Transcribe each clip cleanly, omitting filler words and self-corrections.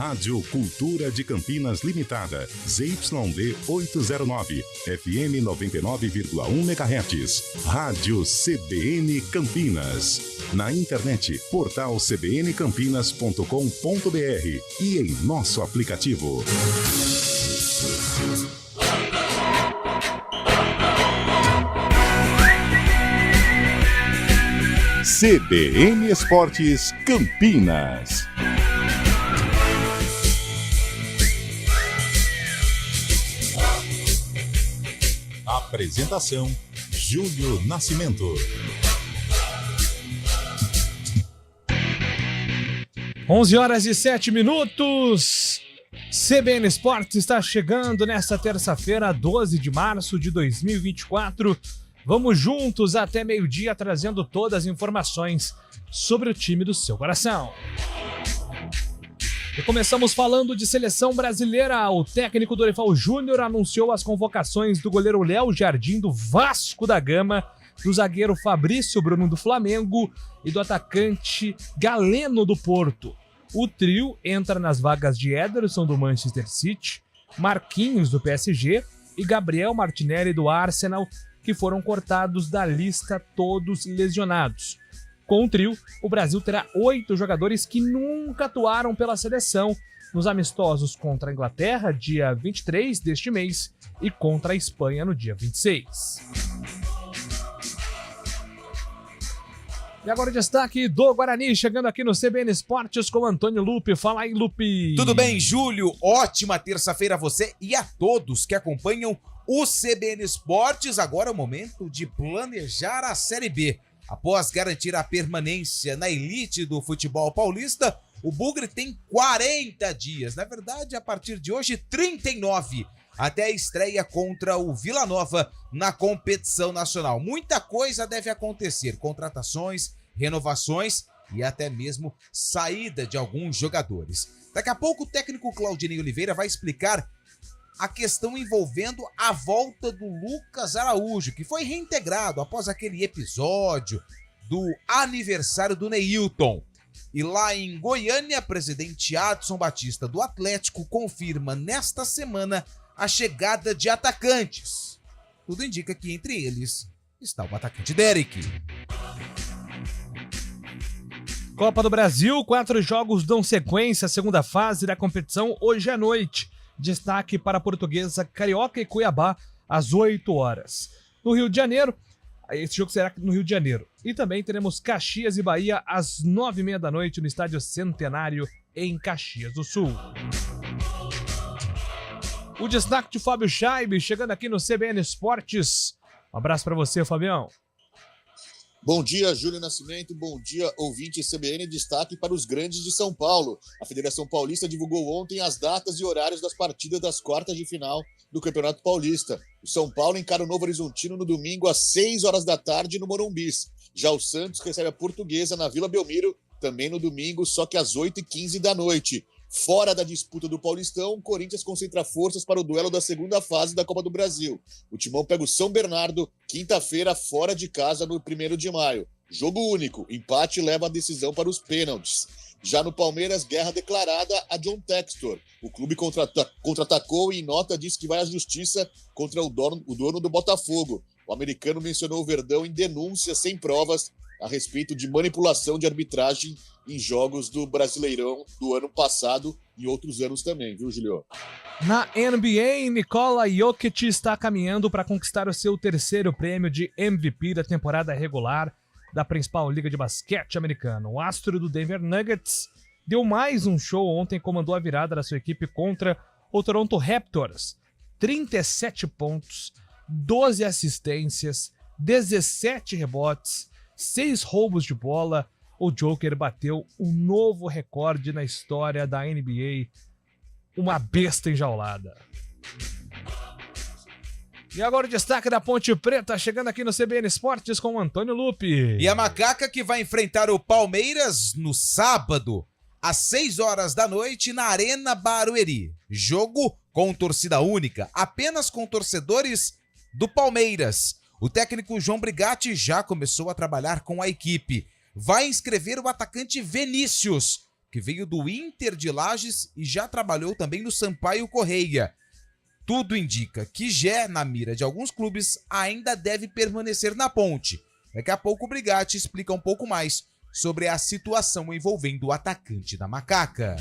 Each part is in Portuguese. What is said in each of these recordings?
Rádio Cultura de Campinas Limitada, ZYD 809, FM 99,1 MHz. Rádio CBN Campinas. Na internet, portal cbncampinas.com.br e em nosso aplicativo. CBN Esportes Campinas. Apresentação: Júlio Nascimento. 11h07. CBN Esportes está chegando nesta terça-feira, 12 de março de 2024. Vamos juntos até meio-dia trazendo todas as informações sobre o time do seu coração. E começamos falando de seleção brasileira. O técnico Dorival Júnior anunciou as convocações do goleiro Léo Jardim do Vasco da Gama, do zagueiro Fabrício Bruno do Flamengo e do atacante Galeno do Porto. O trio entra nas vagas de Ederson do Manchester City, Marquinhos do PSG e Gabriel Martinelli do Arsenal, que foram cortados da lista, todos lesionados. Com o trio, o Brasil terá 8 jogadores que nunca atuaram pela seleção nos amistosos contra a Inglaterra, dia 23 deste mês, e contra a Espanha no dia 26. E agora o destaque do Guarani, chegando aqui no CBN Esportes com Antônio Lupe. Fala aí, Lupe. Tudo bem, Júlio? Ótima terça-feira a você e a todos que acompanham o CBN Esportes. Agora é o momento de planejar a Série B. Após garantir a permanência na elite do futebol paulista, o Bugre tem 40 dias, na verdade, a partir de hoje, 39, até a estreia contra o Vila Nova na competição nacional. Muita coisa deve acontecer, contratações, renovações e até mesmo saída de alguns jogadores. Daqui a pouco o técnico Claudinei Oliveira vai explicar a questão envolvendo a volta do Lucas Araújo, que foi reintegrado após aquele episódio do aniversário do Neilton. E lá em Goiânia, presidente Adson Batista do Atlético confirma nesta semana a chegada de atacantes. Tudo indica que entre eles está o atacante Derek. Copa do Brasil, 4 jogos dão sequência à segunda fase da competição hoje à noite. Destaque para a Portuguesa, Carioca e Cuiabá, às 8 horas. No Rio de Janeiro, esse jogo será no Rio de Janeiro. E também teremos Caxias e Bahia, às 9h30 da noite, no Estádio Centenário, em Caxias do Sul. O destaque de Fábio Scheibe, chegando aqui no CBN Esportes. Um abraço para você, Fabião. Bom dia, Júlio Nascimento. Bom dia, ouvinte CBN. Destaque para os grandes de São Paulo. A Federação Paulista divulgou ontem as datas e horários das partidas das quartas de final do Campeonato Paulista. O São Paulo encara o Novo Horizontino no domingo às 6 horas da tarde no Morumbis. Já o Santos recebe a Portuguesa na Vila Belmiro, também no domingo, só que às 8h15 da noite. Fora da disputa do Paulistão, o Corinthians concentra forças para o duelo da segunda fase da Copa do Brasil. O Timão pega o São Bernardo, quinta-feira, fora de casa, no 1º de maio. Jogo único, empate leva a decisão para os pênaltis. Já no Palmeiras, guerra declarada a John Textor. O clube contra-atacou e em nota disse que vai à justiça contra o dono do Botafogo. O americano mencionou o Verdão em denúncias sem provas a respeito de manipulação de arbitragem em jogos do Brasileirão do ano passado e outros anos também, viu, Julio? Na NBA, Nikola Jokic está caminhando para conquistar o seu 3º prêmio de MVP da temporada regular da principal liga de basquete americano. O astro do Denver Nuggets deu mais um show ontem e comandou a virada da sua equipe contra o Toronto Raptors. 37 pontos, 12 assistências, 17 rebotes, 6 roubos de bola. O Joker bateu um novo recorde na história da NBA. Uma besta enjaulada. E agora o destaque da Ponte Preta, chegando aqui no CBN Esportes com o Antônio Lupe. E a Macaca que vai enfrentar o Palmeiras no sábado, às 6 horas da noite, na Arena Barueri. Jogo com torcida única, apenas com torcedores do Palmeiras. O técnico João Brigatti já começou a trabalhar com a equipe. Vai inscrever o atacante Vinícius que veio do Inter de Lages e já trabalhou também no Sampaio Correia. Tudo indica que Gé, na mira de alguns clubes, ainda deve permanecer na Ponte. Daqui a pouco o Brigatti explica um pouco mais sobre a situação envolvendo o atacante da Macaca.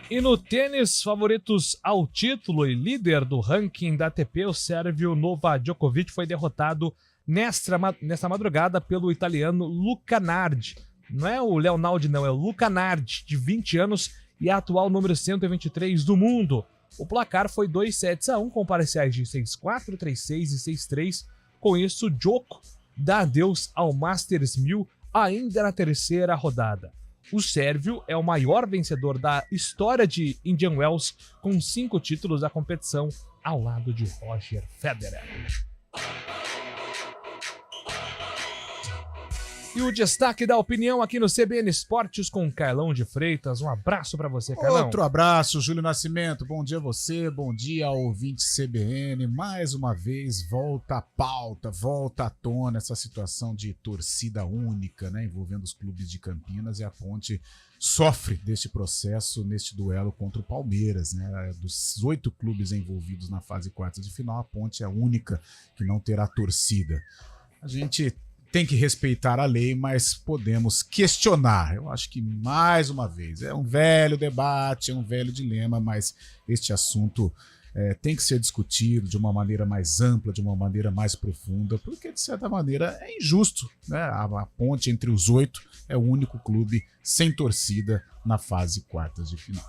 E no tênis, favoritos ao título e líder do ranking da ATP, o sérvio Novak Djokovic foi derrotado nesta madrugada pelo italiano Luca Nardi. Não é o Leonardo, não, é o Luca Nardi, de 20 anos e atual número 123 do mundo. O placar foi 2-7-1, com parciais de 6-4, 3-6 e 6-3. Com isso, Djoko dá adeus ao Masters 1000 ainda na terceira rodada. O sérvio é o maior vencedor da história de Indian Wells, com 5 títulos da competição, ao lado de Roger Federer. E o destaque da opinião aqui no CBN Esportes com Carlão de Freitas. Um abraço para você, Carlão. Outro abraço, Júlio Nascimento. Bom dia a você, bom dia ao ouvinte CBN. Mais uma vez, volta à pauta, volta à tona essa situação de torcida única, né, envolvendo os clubes de Campinas, e a Ponte sofre deste processo neste duelo contra o Palmeiras, né? Dos 8 clubes envolvidos na fase quartas de final, a Ponte é a única que não terá torcida. A gente tem que respeitar a lei, mas podemos questionar. Eu acho que, mais uma vez, é um velho debate, é um velho dilema, mas este assunto tem que ser discutido de uma maneira mais ampla, de uma maneira mais profunda, porque, de certa maneira, é injusto, né? A Ponte, entre os 8, é o único clube sem torcida na fase quartas de final.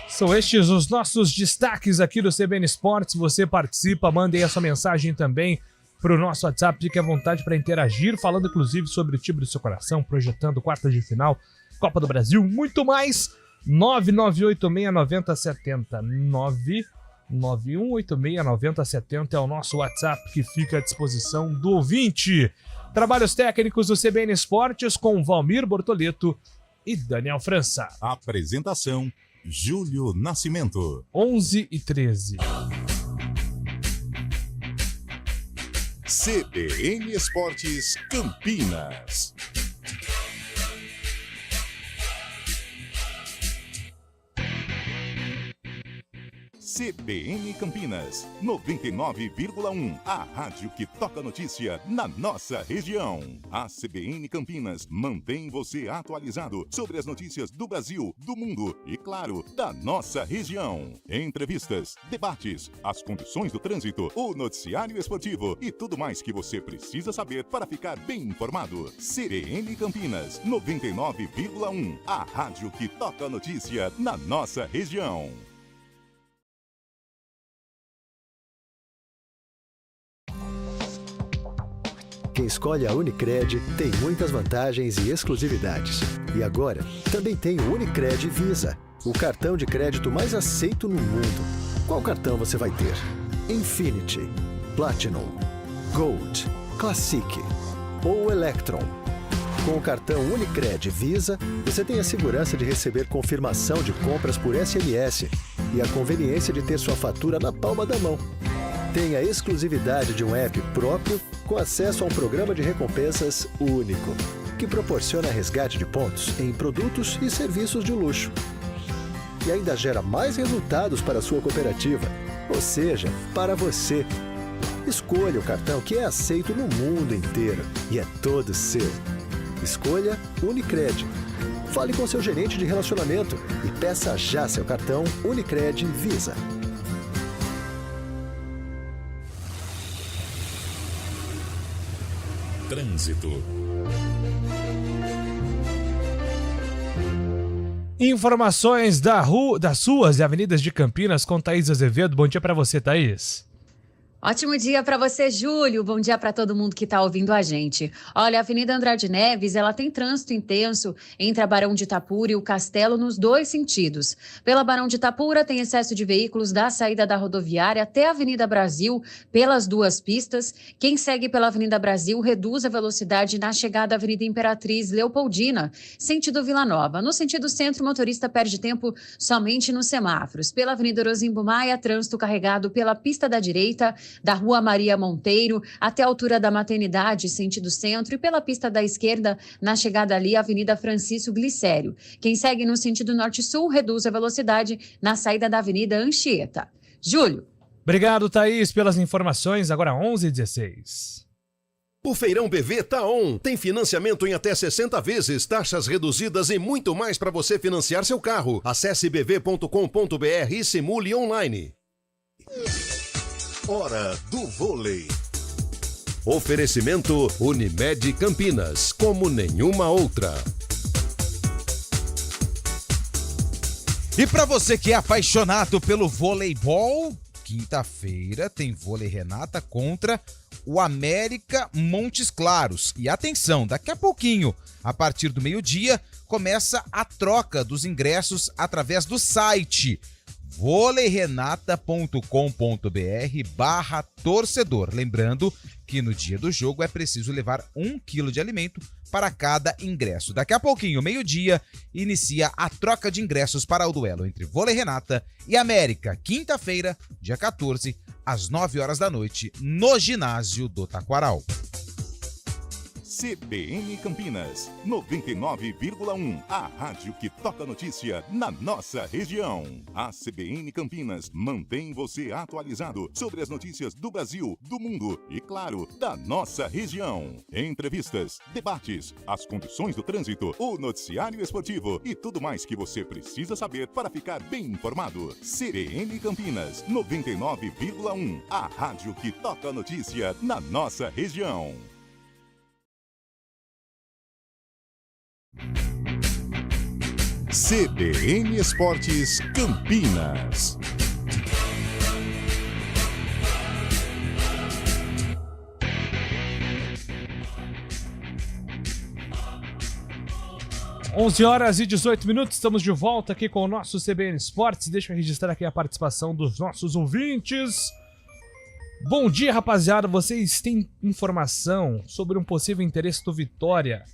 São estes os nossos destaques aqui do CBN Esportes. Você participa, mande aí a sua mensagem também para o nosso WhatsApp, fique à vontade para interagir, falando inclusive sobre o time do seu coração, projetando quartas de final, Copa do Brasil, muito mais. 991869070, 991869070 é o nosso WhatsApp que fica à disposição do ouvinte. Trabalhos técnicos do CBN Esportes com Valmir Bortoleto e Daniel França. Apresentação: Júlio Nascimento. 11h13. CBN Esportes Campinas. CBN Campinas, 99,1. A rádio que toca notícia na nossa região. A CBN Campinas mantém você atualizado sobre as notícias do Brasil, do mundo e, claro, da nossa região. Entrevistas, debates, as condições do trânsito, o noticiário esportivo e tudo mais que você precisa saber para ficar bem informado. CBN Campinas, 99,1. A rádio que toca notícia na nossa região. Quem escolhe a Unicred tem muitas vantagens e exclusividades. E agora, também tem o Unicred Visa, o cartão de crédito mais aceito no mundo. Qual cartão você vai ter? Infinity, Platinum, Gold, Classic ou Electron? Com o cartão Unicred Visa, você tem a segurança de receber confirmação de compras por SMS e a conveniência de ter sua fatura na palma da mão. Tem a exclusividade de um app próprio com acesso a um programa de recompensas único, que proporciona resgate de pontos em produtos e serviços de luxo. E ainda gera mais resultados para a sua cooperativa, ou seja, para você. Escolha o cartão que é aceito no mundo inteiro e é todo seu. Escolha Unicred. Fale com seu gerente de relacionamento e peça já seu cartão Unicred Visa. Trânsito. Informações das ruas e avenidas de Campinas com Thaís Azevedo. Bom dia para você, Thaís. Ótimo dia para você, Júlio. Bom dia para todo mundo que está ouvindo a gente. Olha, a Avenida Andrade Neves, ela tem trânsito intenso entre a Barão de Itapura e o Castelo nos dois sentidos. Pela Barão de Itapura, tem excesso de veículos da saída da rodoviária até a Avenida Brasil, pelas duas pistas. Quem segue pela Avenida Brasil reduz a velocidade na chegada à Avenida Imperatriz Leopoldina, sentido Vila Nova. No sentido centro, o motorista perde tempo somente nos semáforos. Pela Avenida Rosimbo Maia, trânsito carregado pela pista da direita da Rua Maria Monteiro até a altura da Maternidade, sentido centro, e pela pista da esquerda, na chegada ali, Avenida Francisco Glicério. Quem segue no sentido norte-sul reduz a velocidade na saída da Avenida Anchieta. Júlio. Obrigado, Thaís, pelas informações. Agora 11h16. O Feirão BV tá on. Tem financiamento em até 60 vezes, taxas reduzidas e muito mais para você financiar seu carro. Acesse bv.com.br e simule online. Hora do vôlei. Oferecimento Unimed Campinas, como nenhuma outra. E para você que é apaixonado pelo voleibol, quinta-feira tem Vôlei Renata contra o América Montes Claros. E atenção, daqui a pouquinho, a partir do meio-dia, começa a troca dos ingressos através do site voleirenata.com.br/torcedor. Lembrando que no dia do jogo é preciso levar 1 quilo de alimento para cada ingresso. Daqui a pouquinho, meio-dia, inicia a troca de ingressos para o duelo entre Vôlei Renata e América, quinta-feira, dia 14, às 9 horas da noite, no ginásio do Taquaral. CBN Campinas, 99,1. A rádio que toca notícia na nossa região. A CBN Campinas mantém você atualizado sobre as notícias do Brasil, do mundo e, claro, da nossa região. Entrevistas, debates, as condições do trânsito, o noticiário esportivo e tudo mais que você precisa saber para ficar bem informado. CBN Campinas, 99,1. A rádio que toca notícia na nossa região. CBN Esportes Campinas. Onze horas e 18 minutos, estamos de volta aqui com o nosso CBN Esportes. Deixa eu registrar aqui a participação dos nossos ouvintes. Bom dia, rapaziada. Vocês têm informação sobre um possível interesse do Vitória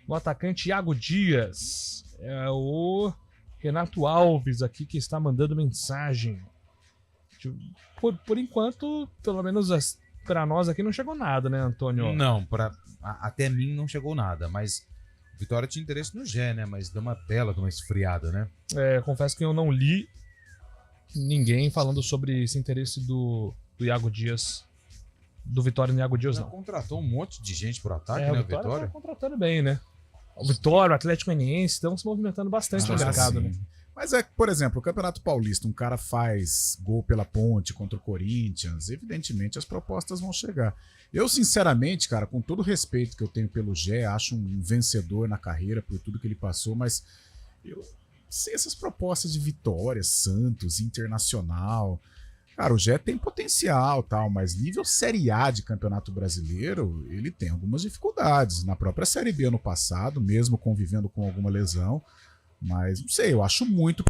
no atacante Iago Dias? É o Renato Alves aqui que está mandando mensagem. Por enquanto, pelo menos para nós aqui não chegou nada, né, Antônio? Não, até mim não chegou nada, mas Vitória tinha interesse no Gé, né? Mas deu uma bela de uma esfriada, né? Confesso que eu não li ninguém falando sobre esse interesse do Iago Dias, do Vitória no Iago Dias, não. Contratou um monte de gente pro ataque, né, o Vitória? Tá contratando bem, né? O Vitória, o Atlético Goianiense estão se movimentando bastante no mercado, né? Mas por exemplo, o Campeonato Paulista, um cara faz gol pela Ponte contra o Corinthians, evidentemente as propostas vão chegar. Eu, sinceramente, cara, com todo o respeito que eu tenho pelo Gé, acho um vencedor na carreira por tudo que ele passou, mas eu sei essas propostas de Vitória, Santos, Internacional. Cara, o Gé tem potencial, tal, mas nível Série A de Campeonato Brasileiro, ele tem algumas dificuldades. Na própria Série B ano passado, mesmo convivendo com alguma lesão, mas não sei, eu acho muito.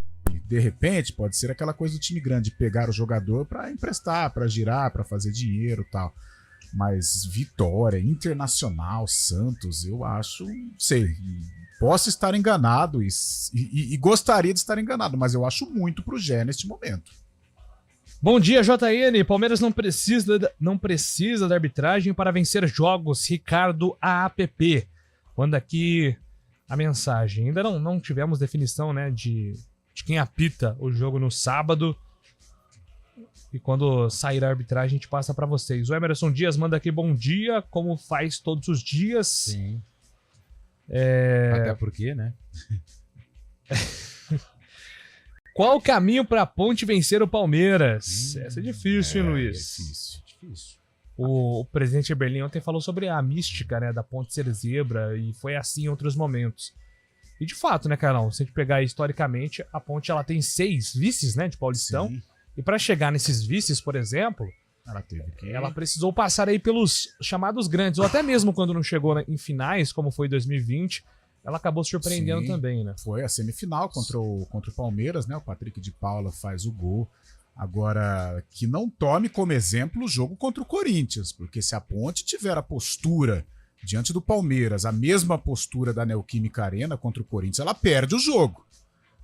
De repente, pode ser aquela coisa do time grande, pegar o jogador para emprestar, para girar, para fazer dinheiro, tal. Mas Vitória, Internacional, Santos, eu acho, não sei, posso estar enganado e gostaria de estar enganado, mas eu acho muito pro Gé neste momento. Bom dia, JN. Palmeiras não precisa da arbitragem para vencer jogos. Ricardo AAPP. Manda aqui a mensagem. Ainda não tivemos definição, né, de quem apita o jogo no sábado. E quando sair a arbitragem, a gente passa para vocês. O Emerson Dias manda aqui bom dia, como faz todos os dias. Sim. Até porque, né? Qual o caminho para a Ponte vencer o Palmeiras? Essa é difícil, hein, Luiz? Difícil. O presidente Eberlin ontem falou sobre a mística, né, da Ponte ser zebra, e foi assim em outros momentos. E de fato, né, Carlão, se a gente pegar historicamente, a Ponte ela tem 6 vices, né, de Paulistão. Sim. E para chegar nesses vices, por exemplo, ela precisou passar aí pelos chamados grandes, ou até mesmo quando não chegou em finais, como foi em 2020, ela acabou surpreendendo também, né? Foi a semifinal contra o Palmeiras, né? O Patrick de Paula faz o gol. Agora, que não tome como exemplo o jogo contra o Corinthians, porque se a Ponte tiver a postura diante do Palmeiras, a mesma postura da Neoquímica Arena contra o Corinthians, ela perde o jogo.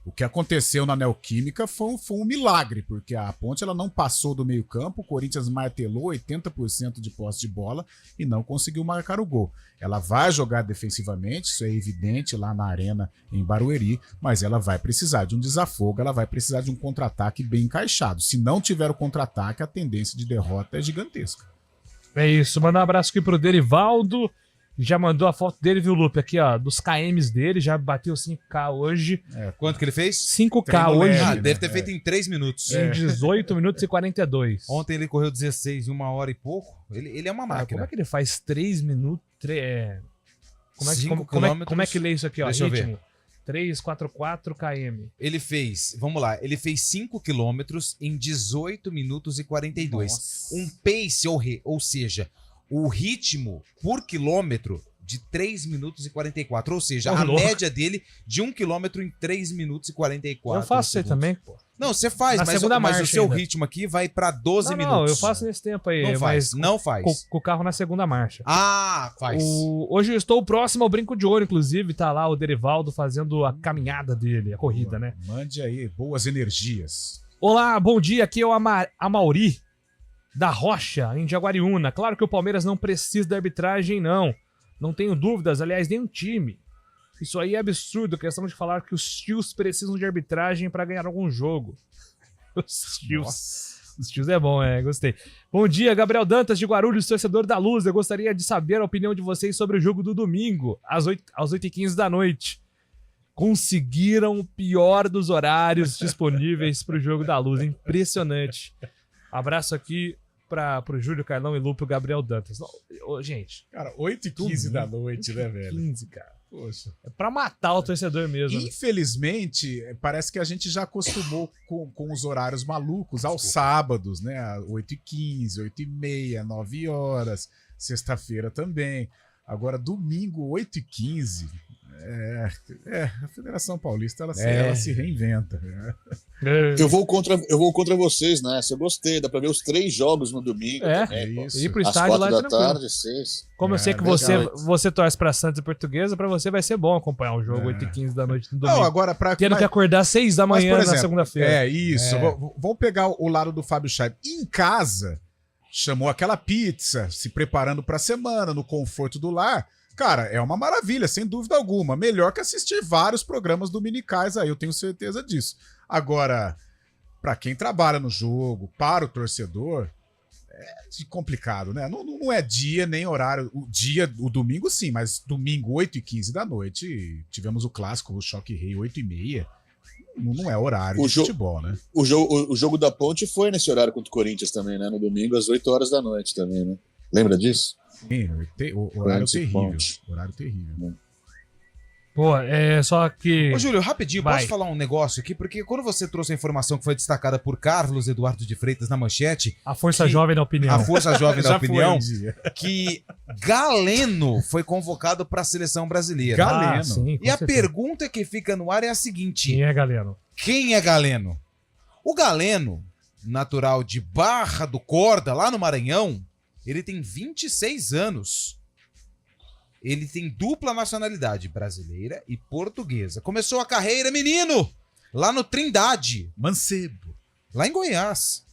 O que aconteceu na Neoquímica foi um milagre, porque a Ponte ela não passou do meio campo, o Corinthians martelou 80% de posse de bola e não conseguiu marcar o gol. Ela vai jogar defensivamente, isso é evidente lá na arena em Barueri, mas ela vai precisar de um desafogo, ela vai precisar de um contra-ataque bem encaixado. Se não tiver o contra-ataque, a tendência de derrota é gigantesca. É isso, mandar um abraço aqui pro Derivaldo. Já mandou a foto dele, viu, Lupe? Aqui, ó, dos KMs dele, já bateu 5K hoje. Quanto que ele fez? 5K Treino hoje. leve, Deve ter feito em 3 minutos. Em 18 minutos e 42. Ontem ele correu 16 em 1 hora e pouco. Ele é uma Como máquina. é que ele faz 3 minutos? Como é que, 5 como é que lê isso aqui, ó? Deixa eu ver. Ritmo. 344 km. Ele fez, vamos lá, ele fez 5 quilômetros em 18 minutos e 42. Nossa. Um pace, ou seja, o ritmo por quilômetro de 3 minutos e 44. Ou seja, a louco. média dele de 1 quilômetro em 3 minutos e 44. Eu faço isso aí segundos. também, pô. Não, você faz, Na mas segunda o marcha seu ainda. ritmo aqui vai pra 12 Não, minutos. eu faço nesse tempo aí. Não faz, mas não faz. com o carro na segunda marcha. Ah, faz. Hoje eu estou próximo ao Brinco de Ouro, inclusive. Tá lá o Derivaldo fazendo a caminhada dele, a corrida, né? Mande aí boas energias. Olá, bom dia. Aqui é o Amauri da Rocha, em Jaguariúna. Claro que o Palmeiras não precisa da arbitragem, não. Não tenho dúvidas, aliás, nem um time. Isso aí é absurdo, a questão de falar que os tios precisam de arbitragem para ganhar algum jogo. Os tios. Nossa. Os tios é bom, gostei. Bom dia, Gabriel Dantas de Guarulhos, torcedor da Luz. Eu gostaria de saber a opinião de vocês sobre o jogo do domingo, às 8h15 da noite. Conseguiram o pior dos horários disponíveis para o jogo da Luz. Impressionante. Abraço aqui pro Júlio Carlão e Lupe, o Gabriel Dantas. Gente, Cara, 8h15 da noite, né, velho? 15, cara. Poxa. É pra matar o torcedor mesmo. Né? Infelizmente, parece que a gente já acostumou com os horários malucos aos sábados, né? 8h15, 8h30, 9 horas, sexta-feira também. Agora, domingo, 8h15. A Federação Paulista ela se reinventa. Né? Eu vou contra vocês nessa. Eu gostei, dá pra ver os 3 jogos no domingo. Também, pô. isso. Ir pro Às estádio 4 lá é da tranquilo. tarde, 6. Como eu sei que legal. você torce pra Santos e Portuguesa, pra você vai ser bom acompanhar o jogo 8h15 da noite no domingo. Não, agora Tendo que acordar 6 da Mas, manhã por na exemplo, segunda-feira. Isso. Vamos pegar o lado do Fábio Scheib. Em casa, chamou aquela pizza, se preparando pra semana, no conforto do lar. Cara, é uma maravilha, sem dúvida alguma. Melhor que assistir vários programas dominicais aí, eu tenho certeza disso. Agora, pra quem trabalha no jogo, para o torcedor, é complicado, né? Não é dia nem horário. O domingo sim, mas domingo 8h15 da noite, tivemos o clássico, o Choque Rei 8h30. Não é horário de futebol, né? O jogo da Ponte foi nesse horário contra o Corinthians também, né? No domingo, às 8 horas da noite também, né? Lembra disso? Sim, o horário Ponte, terrível. Ponte. Horário terrível. Pô, só que... Ô, Júlio, rapidinho, Vai. posso falar um negócio aqui? Porque quando você trouxe a informação que foi destacada por Carlos Eduardo de Freitas na manchete, A força jovem da opinião. a Força Jovem da Já foi Opinião, um dia. que Galeno foi convocado para a seleção brasileira. Galeno. Sim, com E a certeza. pergunta que fica no ar é a seguinte: Quem é, Galeno? quem é Galeno? O Galeno, natural de Barra do Corda, lá no Maranhão, ele tem 26 anos. Ele tem dupla nacionalidade, brasileira e portuguesa. Começou a carreira, menino, lá no Trindade, Mancebo. lá em Goiás.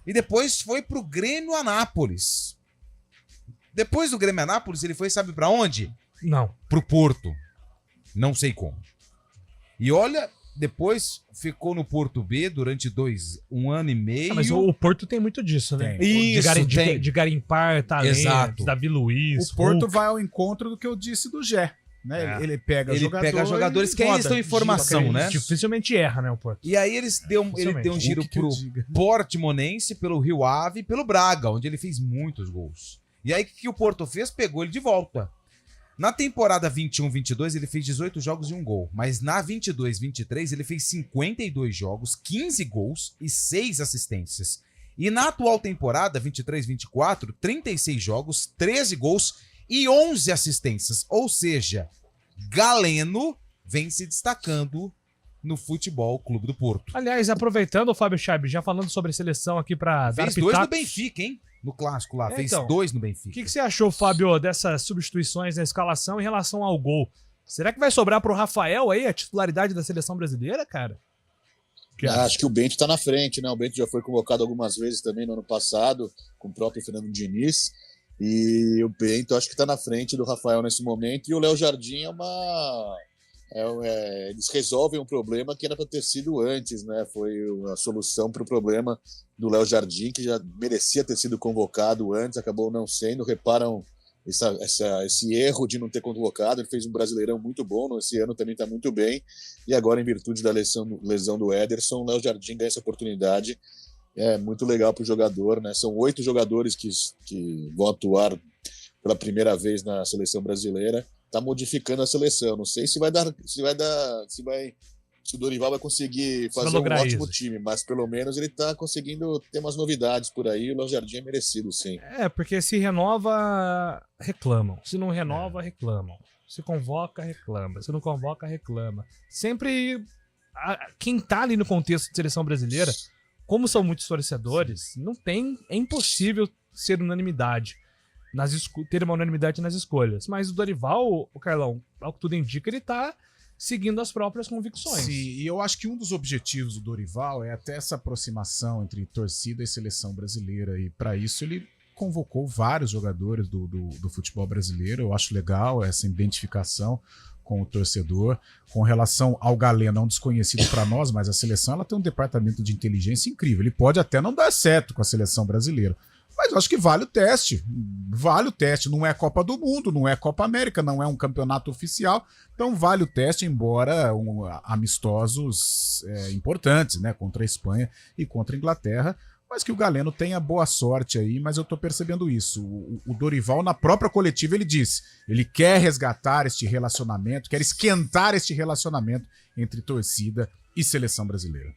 E depois foi pro Grêmio Anápolis. Depois do Grêmio Anápolis, ele foi, sabe pra onde? Não. Pro Porto. Não sei como. E olha, depois ficou no Porto B durante um ano e meio. Mas o Porto tem muito disso, né? Tem. Isso, de tem. de garimpar talentos, Exato. Davi Luiz, O Porto Hulk. vai ao encontro do que eu disse do Gé. Né? É. Ele pega Ele pega jogadores que aí eles estão em formação, Porque né? Dificilmente erra, né, o Porto. E aí ele deu um giro pro Portimonense, pelo Rio Ave e pelo Braga, onde ele fez muitos gols. E aí o que o Porto fez? Pegou ele de volta. Na temporada 21-22 ele fez 18 jogos e 1 gol, mas na 22-23 ele fez 52 jogos, 15 gols e 6 assistências. E na atual temporada 23-24, 36 jogos, 13 gols e 11 assistências. Ou seja, Galeno vem se destacando no Futebol Clube do Porto. Aliás, aproveitando o Fábio Scheib, já falando sobre seleção aqui pra dar Fez 2 no pitacos. Benfica, hein? No clássico lá, fez Então, 2 no O Benfica. que você achou, Fábio, dessas substituições na escalação em relação ao gol? Será que vai sobrar pro Rafael aí a titularidade da seleção brasileira, cara? Acho que o Bento tá na frente, né? O Bento já foi convocado algumas vezes também no ano passado, com o próprio Fernando Diniz. E o Bento acho que tá na frente do Rafael nesse momento. E o Léo Jardim eles resolvem um problema que era para ter sido antes, né? Foi a solução para o problema do Léo Jardim, que já merecia ter sido convocado antes, acabou não sendo. Reparam esse erro de não ter convocado. Ele fez um Brasileirão muito bom, esse ano também está muito bem, e agora, em virtude da lesão do Ederson, o Léo Jardim ganha essa oportunidade. É muito legal para o jogador, né? São 8 jogadores que vão atuar pela primeira vez na seleção brasileira. Está modificando a seleção. Não sei se o Dorival vai conseguir fazer um ótimo time, mas pelo menos ele está conseguindo ter umas novidades por aí. O Léo Jardim é merecido, sim. Porque se renova, reclamam. Se não renova, reclamam. Se convoca, reclama. Se não convoca, reclama. Sempre quem tá ali no contexto de seleção brasileira, como são muitos torcedores, é impossível ser unanimidade. Ter uma unanimidade nas escolhas. Mas o Dorival, o Carlão, ao que tudo indica, ele tá seguindo as próprias convicções. Sim, e eu acho que um dos objetivos do Dorival é até essa aproximação entre torcida e seleção brasileira, e para isso ele convocou vários jogadores do futebol brasileiro. Eu acho legal essa identificação com o torcedor. Com relação ao Galeno, é um desconhecido para nós, mas a seleção ela tem um departamento de inteligência incrível. Ele pode até não dar certo com a seleção brasileira, mas eu acho que vale o teste. Vale o teste. Não é Copa do Mundo, não é Copa América, não é um campeonato oficial. Então vale o teste, embora amistosos importantes, né? Contra a Espanha e contra a Inglaterra. Mas que o Galeno tenha boa sorte aí, mas eu tô percebendo isso. O Dorival, na própria coletiva, ele disse, ele quer resgatar este relacionamento, quer esquentar este relacionamento entre torcida e seleção brasileira.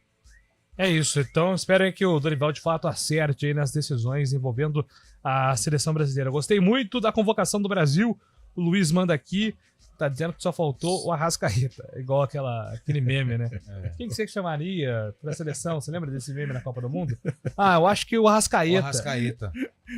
É isso, então espero que o Dorival de fato acerte aí nas decisões envolvendo a seleção brasileira. Gostei muito da convocação do Brasil, o Luiz manda aqui, tá dizendo que só faltou o Arrascaeta, igual aquele meme, né? Quem que você chamaria pra seleção? Você lembra desse meme na Copa do Mundo? Eu acho que o Arrascaeta. O Arrascaeta.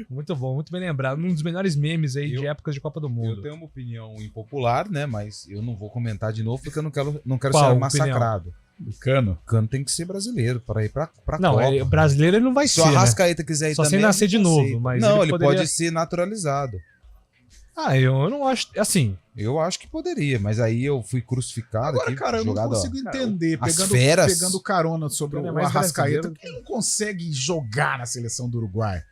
Muito bom, muito bem lembrado. Um dos melhores memes aí de épocas de Copa do Mundo. Eu tenho uma opinião impopular, né? Mas eu não vou comentar de novo porque eu não quero ser massacrado. O Cano tem que ser brasileiro para ir pra não, Copa. brasileiro ele não vai ser, Se o Arrascaeta quiser ir só também... Só sem nascer de novo. Mas não, ele poderia... pode ser naturalizado. Eu não acho... Assim... Eu acho que poderia, mas aí eu fui crucificado. Agora, aqui, cara, eu não consigo entender. Pegando carona sobre o Arrascaeta, que ele não consegue jogar na seleção do Uruguai.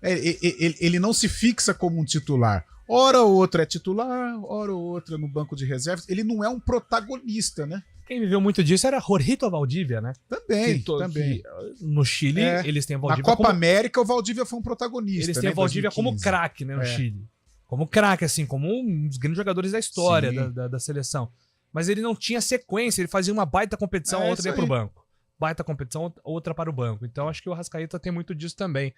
Ele não se fixa como um titular. Hora ou outra é titular, hora ou outra no banco de reservas. Ele não é um protagonista, né? Quem viveu muito disso era Jorrito Valdívia, né? Também. No Chile, eles têm a Valdívia na Copa América, o Valdívia foi um protagonista. Eles têm a Valdívia como craque, né, no Chile. Como craque, assim, como um dos grandes jogadores da história da seleção. Mas ele não tinha sequência, ele fazia uma baita competição, outra ia pro banco. Baita competição, outra para o banco. Então acho que o Arrascaeta tem muito disso também.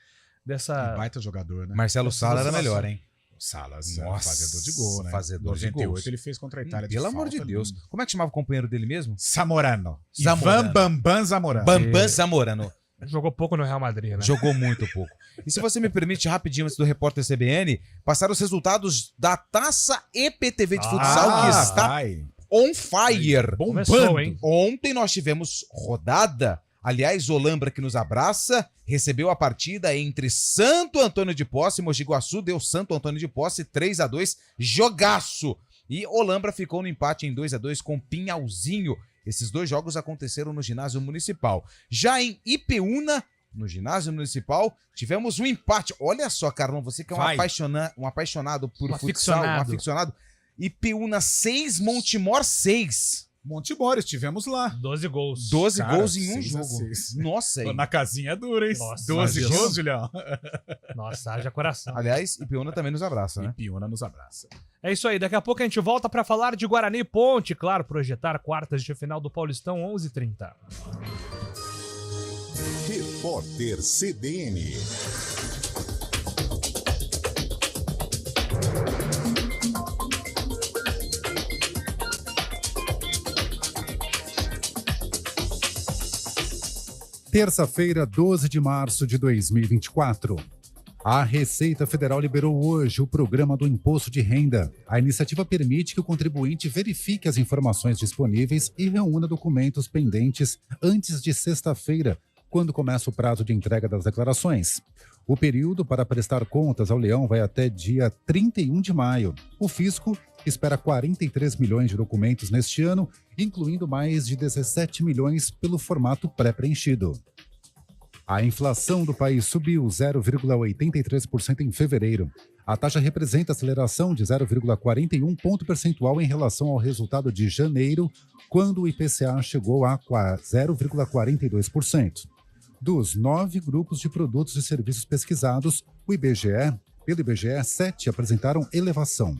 Um baita jogador, né? Marcelo Sala era melhor, hein? O Salas, fazedor de gol, né? Fazedor de 98 gols. Ele fez contra a Itália. Pelo amor de Deus. Lindo. Como é que chamava o companheiro dele mesmo? Zamorano. Ivan Bambam Zamorano. Bambam Zamorano. Jogou pouco no Real Madrid, né? Jogou muito pouco. E se você me permite, rapidinho, antes do repórter CBN, passar os resultados da Taça EPTV de futsal, que está on fire. Começou, hein? Ontem nós tivemos rodada. Aliás, Olambra, que nos abraça, recebeu a partida entre Santo Antônio de Posse e Mogi Guaçu, deu Santo Antônio de Posse 3-2, jogaço. E Olambra ficou no empate em 2-2 com Pinhalzinho. Esses dois jogos aconteceram no ginásio municipal. Já em Ipeúna, no ginásio municipal, tivemos um empate. Olha só, Carlão, você que é um apaixonado por futsal, um aficionado. Ipeúna 6, Montemor 6. Montemor, estivemos lá. 12 gols. 12 gols em um jogo. Nossa, aí. Na casinha é dura, hein? Nossa, 12 gols, Julião. Nossa, haja coração. Aliás, Ipeúna também nos abraça, né? Ipeúna nos abraça. É isso aí, daqui a pouco a gente volta para falar de Guarani e Ponte, claro, projetar quartas de final do Paulistão 11h30. Repórter CBN. Terça-feira, 12 de março de 2024. A Receita Federal liberou hoje o programa do Imposto de Renda. A iniciativa permite que o contribuinte verifique as informações disponíveis e reúna documentos pendentes antes de sexta-feira, quando começa o prazo de entrega das declarações. O período para prestar contas ao leão vai até dia 31 de maio. O fisco espera 43 milhões de documentos neste ano, incluindo mais de 17 milhões pelo formato pré-preenchido. A inflação do país subiu 0,83% em fevereiro. A taxa representa aceleração de 0,41 ponto percentual em relação ao resultado de janeiro, quando o IPCA chegou a 0,42%. Dos 9 grupos de produtos e serviços pesquisados, pelo IBGE, 7 apresentaram elevação.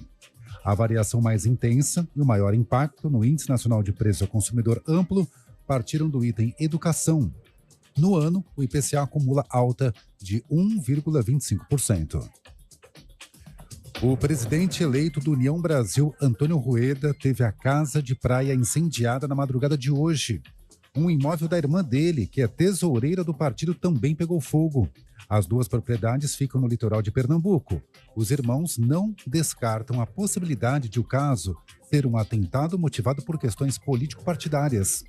A variação mais intensa e o maior impacto no Índice Nacional de Preços ao Consumidor Amplo partiram do item educação. No ano, o IPCA acumula alta de 1,25%. O presidente eleito do União Brasil, Antônio Rueda, teve a casa de praia incendiada na madrugada de hoje. Um imóvel da irmã dele, que é tesoureira do partido, também pegou fogo. As duas propriedades ficam no litoral de Pernambuco. Os irmãos não descartam a possibilidade de o caso ser um atentado motivado por questões político-partidárias.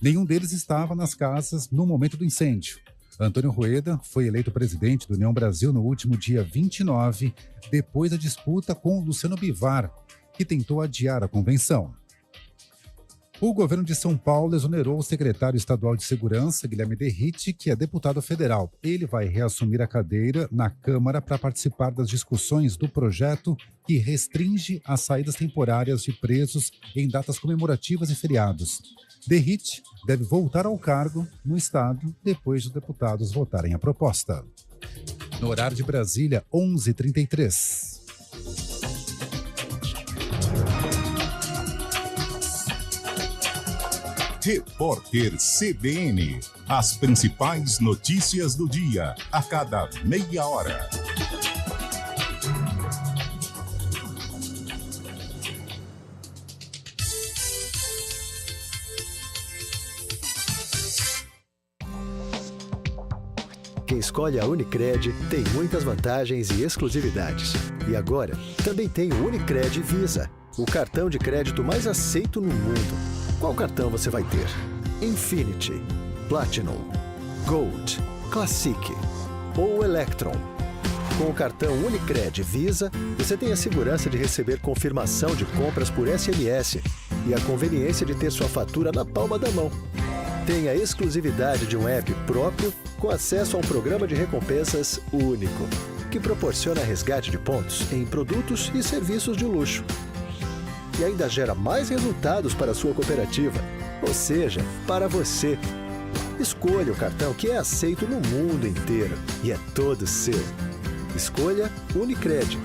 Nenhum deles estava nas casas no momento do incêndio. Antônio Rueda foi eleito presidente do União Brasil no último dia 29, depois da disputa com Luciano Bivar, que tentou adiar a convenção. O governo de São Paulo exonerou o secretário estadual de Segurança, Guilherme Derrite, que é deputado federal. Ele vai reassumir a cadeira na Câmara para participar das discussões do projeto que restringe as saídas temporárias de presos em datas comemorativas e feriados. Derrite deve voltar ao cargo no Estado depois dos deputados votarem a proposta. No horário de Brasília, 11h33. Repórter CBN. As principais notícias do dia, a cada meia hora. Quem escolhe a Unicred tem muitas vantagens e exclusividades. E agora, também tem o Unicred Visa, o cartão de crédito mais aceito no mundo. Qual cartão você vai ter? Infinity, Platinum, Gold, Classic ou Electron? Com o cartão Unicred Visa, você tem a segurança de receber confirmação de compras por SMS e a conveniência de ter sua fatura na palma da mão. Tem a exclusividade de um app próprio com acesso a um programa de recompensas único, que proporciona resgate de pontos em produtos e serviços de luxo. E ainda gera mais resultados para a sua cooperativa, ou seja, para você. Escolha o cartão que é aceito no mundo inteiro e é todo seu. Escolha Unicred.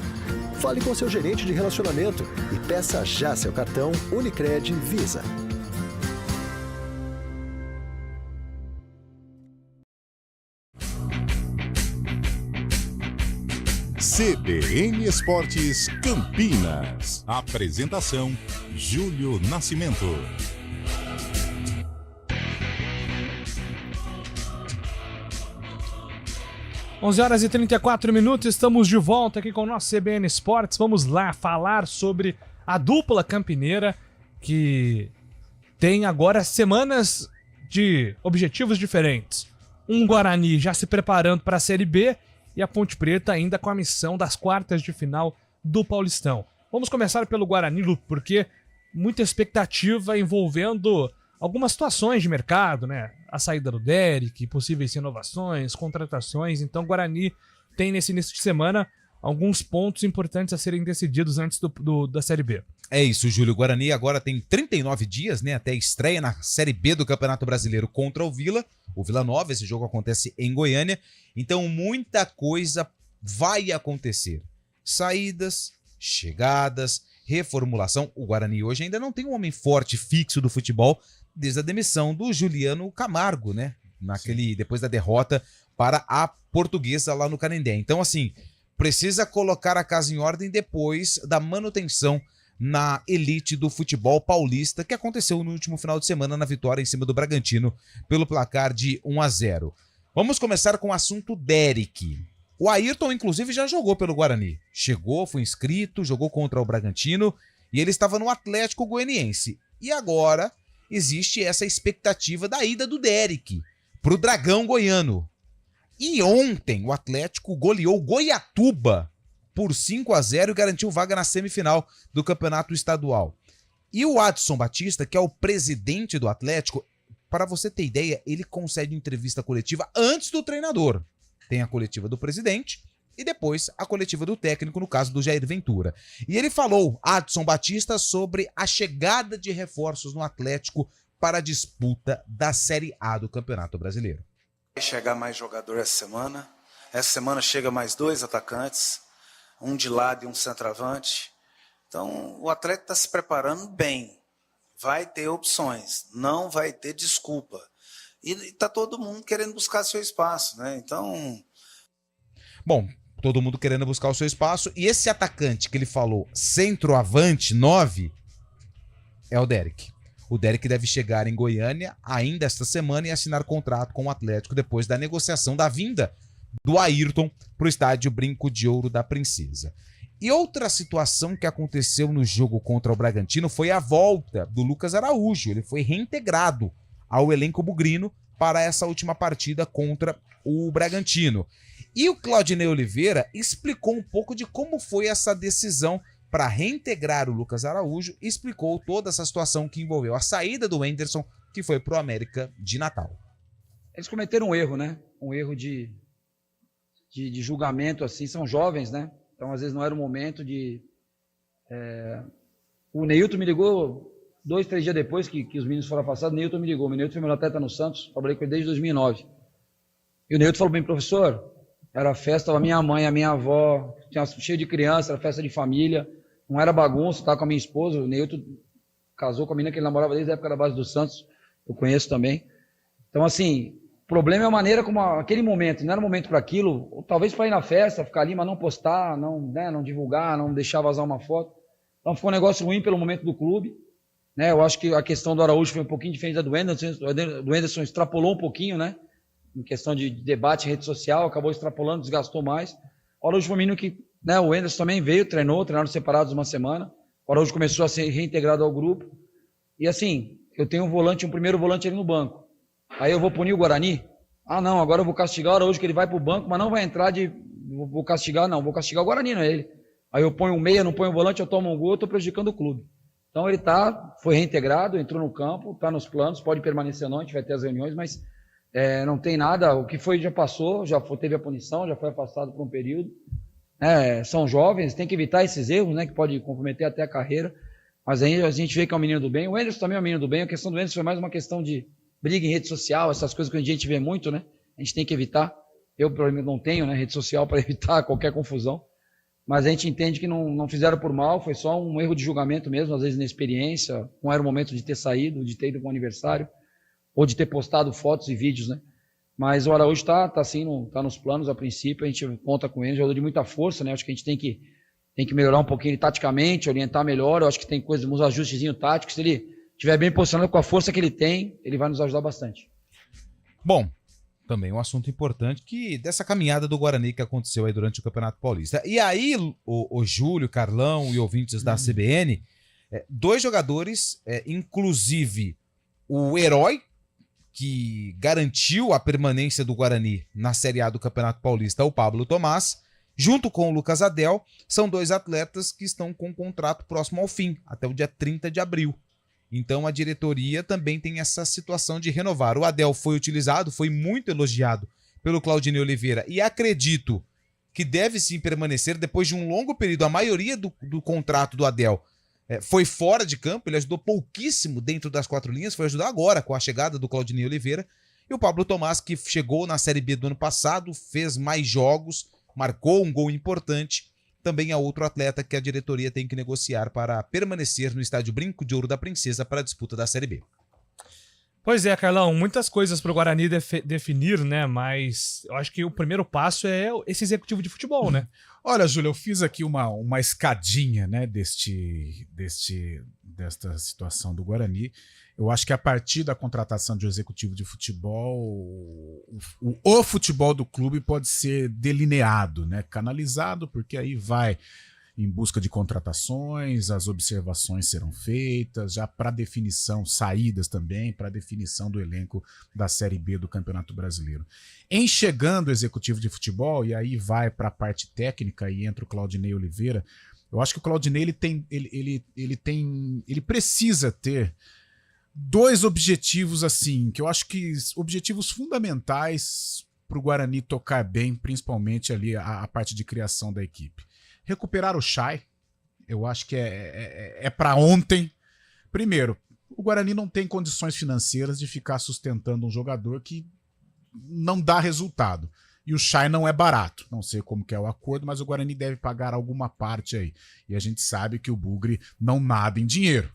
Fale com seu gerente de relacionamento e peça já seu cartão Unicred Visa. CBN Esportes Campinas. Apresentação: Júlio Nascimento. Onze horas e 34 minutos, estamos de volta aqui com o nosso CBN Esportes. Vamos lá falar sobre a dupla campineira que tem agora semanas de objetivos diferentes. Um Guarani já se preparando para a Série B e a Ponte Preta ainda com a missão das quartas de final do Paulistão. Vamos começar pelo Guarani, Lu, porque muita expectativa envolvendo algumas situações de mercado, né? A saída do Derek, possíveis inovações, contratações. Então o Guarani tem nesse início de semana alguns pontos importantes a serem decididos antes da Série B. É isso, Júlio. O Guarani agora tem 39 dias, né, até a estreia na Série B do Campeonato Brasileiro contra o Vila Nova. Esse jogo acontece em Goiânia. Então muita coisa vai acontecer. Saídas, chegadas, reformulação. O Guarani hoje ainda não tem um homem forte, fixo do futebol, desde a demissão do Juliano Camargo, né? Depois da derrota para a Portuguesa lá no Canindé. Então, assim, precisa colocar a casa em ordem depois da manutenção na elite do futebol paulista, que aconteceu no último final de semana na vitória em cima do Bragantino pelo placar de 1-0. Vamos começar com o assunto Derek. O Ayrton, inclusive, já jogou pelo Guarani. Chegou, foi inscrito, jogou contra o Bragantino e ele estava no Atlético Goianiense. E agora existe essa expectativa da ida do Derek pro Dragão Goiano. E ontem o Atlético goleou Goiatuba por 5-0 e garantiu vaga na semifinal do Campeonato Estadual. E o Adson Batista, que é o presidente do Atlético, para você ter ideia, ele concede entrevista coletiva antes do treinador. Tem a coletiva do presidente e depois a coletiva do técnico, no caso do Jair Ventura. E ele falou, Adson Batista, sobre a chegada de reforços no Atlético para a disputa da Série A do Campeonato Brasileiro. Vai chegar mais jogador essa semana. Essa semana chega mais 2 atacantes, um de lado e um centroavante. Então o Atlético está se preparando bem. Vai ter opções, não vai ter desculpa. E está todo mundo querendo buscar seu espaço, né? Então... Bom, todo mundo querendo buscar o seu espaço. E esse atacante que ele falou, centroavante 9, é o Derek. O Derek deve chegar em Goiânia ainda esta semana e assinar contrato com o Atlético depois da negociação da vinda do Ayrton para o estádio Brinco de Ouro da Princesa. E outra situação que aconteceu no jogo contra o Bragantino foi a volta do Lucas Araújo. Ele foi reintegrado ao elenco bugrino para essa última partida contra o Bragantino. E o Claudinei Oliveira explicou um pouco de como foi essa decisão para reintegrar o Lucas Araújo e explicou toda essa situação que envolveu a saída do Wenderson, que foi para o América de Natal. Eles cometeram um erro, né? Um erro de julgamento, assim, são jovens, né? Então, às vezes, não era o momento de... O Neilton me ligou 2, 3 dias depois que os meninos foram afastados, o Neilton me ligou. O Neilton foi meu atleta no Santos, trabalhei com ele desde 2009. E o Neilton falou bem, professor, era festa, a minha mãe, a minha avó, tinha cheio de criança, era festa de família, não era bagunça, estava com a minha esposa, o Neilton casou com a menina que ele namorava desde a época da base do Santos, eu conheço também. Então, assim, o problema é a maneira como aquele momento, não era momento para aquilo, ou talvez para ir na festa, ficar ali, mas não postar, não divulgar, não deixar vazar uma foto. Então, foi um negócio ruim pelo momento do clube. Né? Eu acho que a questão do Araújo foi um pouquinho diferente da do Wenderson. O Wenderson extrapolou um pouquinho, né? Em questão de debate em rede social, acabou extrapolando, desgastou mais. O Araújo foi um menino que, né, o Wenderson também veio, treinaram separados uma semana. O Araújo começou a ser reintegrado ao grupo. E assim, eu tenho um primeiro volante ali no banco. Aí eu vou punir o Guarani? Ah, não, agora eu vou castigar o Araújo, que ele vai pro banco, mas não vai entrar vou castigar o Guarani, não é ele. Aí eu ponho um meia, não ponho um volante, eu tomo um gol, eu estou prejudicando o clube. Então ele foi reintegrado, entrou no campo, está nos planos, pode permanecer não, a gente vai ter as reuniões, mas não tem nada, o que foi já passou, teve a punição, já foi afastado por um período. São jovens, tem que evitar esses erros, né, que pode comprometer até a carreira, mas aí a gente vê que é um menino do bem. O Wenderson também é um menino do bem, a questão do Wenderson foi mais uma questão de briga em rede social, essas coisas que a gente vê muito, né, a gente tem que evitar. Eu, pelo menos, não tenho, né, rede social para evitar qualquer confusão. Mas a gente entende que não fizeram por mal, foi só um erro de julgamento mesmo, às vezes inexperiência, não era o momento de ter saído, de ter ido para o aniversário, ou de ter postado fotos e vídeos, né? Mas o Araújo tá nos planos a princípio, a gente conta com ele, jogador de muita força, né? Acho que a gente tem que melhorar um pouquinho taticamente, orientar melhor, eu acho que tem coisas, uns ajustezinhos táticos, se ele estiver bem posicionado com a força que ele tem, ele vai nos ajudar bastante. Bom, também um assunto importante dessa caminhada do Guarani que aconteceu aí durante o Campeonato Paulista. E aí, o Júlio, Carlão e ouvintes da CBN, 2 jogadores, inclusive o herói que garantiu a permanência do Guarani na Série A do Campeonato Paulista, o Pablo Tomás, junto com o Lucas Adel, são 2 atletas que estão com o contrato próximo ao fim, até o dia 30 de abril. Então a diretoria também tem essa situação de renovar. O Adel foi utilizado, foi muito elogiado pelo Claudinei Oliveira e acredito que deve sim permanecer depois de um longo período. A maioria do contrato do Adel foi fora de campo, ele ajudou pouquíssimo dentro das 4 linhas, foi ajudar agora com a chegada do Claudinei Oliveira. E o Pablo Tomás, que chegou na Série B do ano passado, fez mais jogos, marcou um gol importante. Também é outro atleta que a diretoria tem que negociar para permanecer no estádio Brinco de Ouro da Princesa para a disputa da Série B. Pois é, Carlão, muitas coisas para o Guarani definir, né? Mas eu acho que o primeiro passo é esse executivo de futebol, né? Olha, Júlio, eu fiz aqui uma escadinha, né, desta situação do Guarani. Eu acho que a partir da contratação de um executivo de futebol, o futebol do clube pode ser delineado, né, canalizado, porque aí vai em busca de contratações, as observações serão feitas, já para definição, saídas também, para definição do elenco da Série B do Campeonato Brasileiro. Em chegando o executivo de futebol, e aí vai para a parte técnica e entra o Claudinei Oliveira, eu acho que o Claudinei ele precisa ter dois objetivos, assim, que eu acho que objetivos fundamentais para o Guarani tocar bem, principalmente ali a parte de criação da equipe. Recuperar o Chay, eu acho que é para ontem. Primeiro, o Guarani não tem condições financeiras de ficar sustentando um jogador que não dá resultado. E o Chay não é barato. Não sei como que é o acordo, mas o Guarani deve pagar alguma parte aí. E a gente sabe que o Bugre não nada em dinheiro.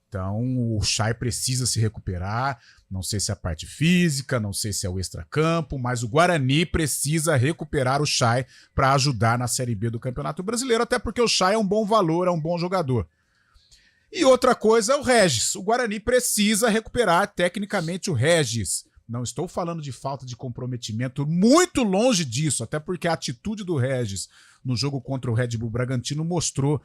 Então o Chay precisa se recuperar, não sei se é a parte física, não sei se é o extracampo, mas o Guarani precisa recuperar o Chay para ajudar na Série B do Campeonato Brasileiro, até porque o Chay é um bom valor, é um bom jogador. E outra coisa é o Regis. O Guarani precisa recuperar tecnicamente o Regis. Não estou falando de falta de comprometimento, muito longe disso, até porque a atitude do Regis no jogo contra o Red Bull Bragantino mostrou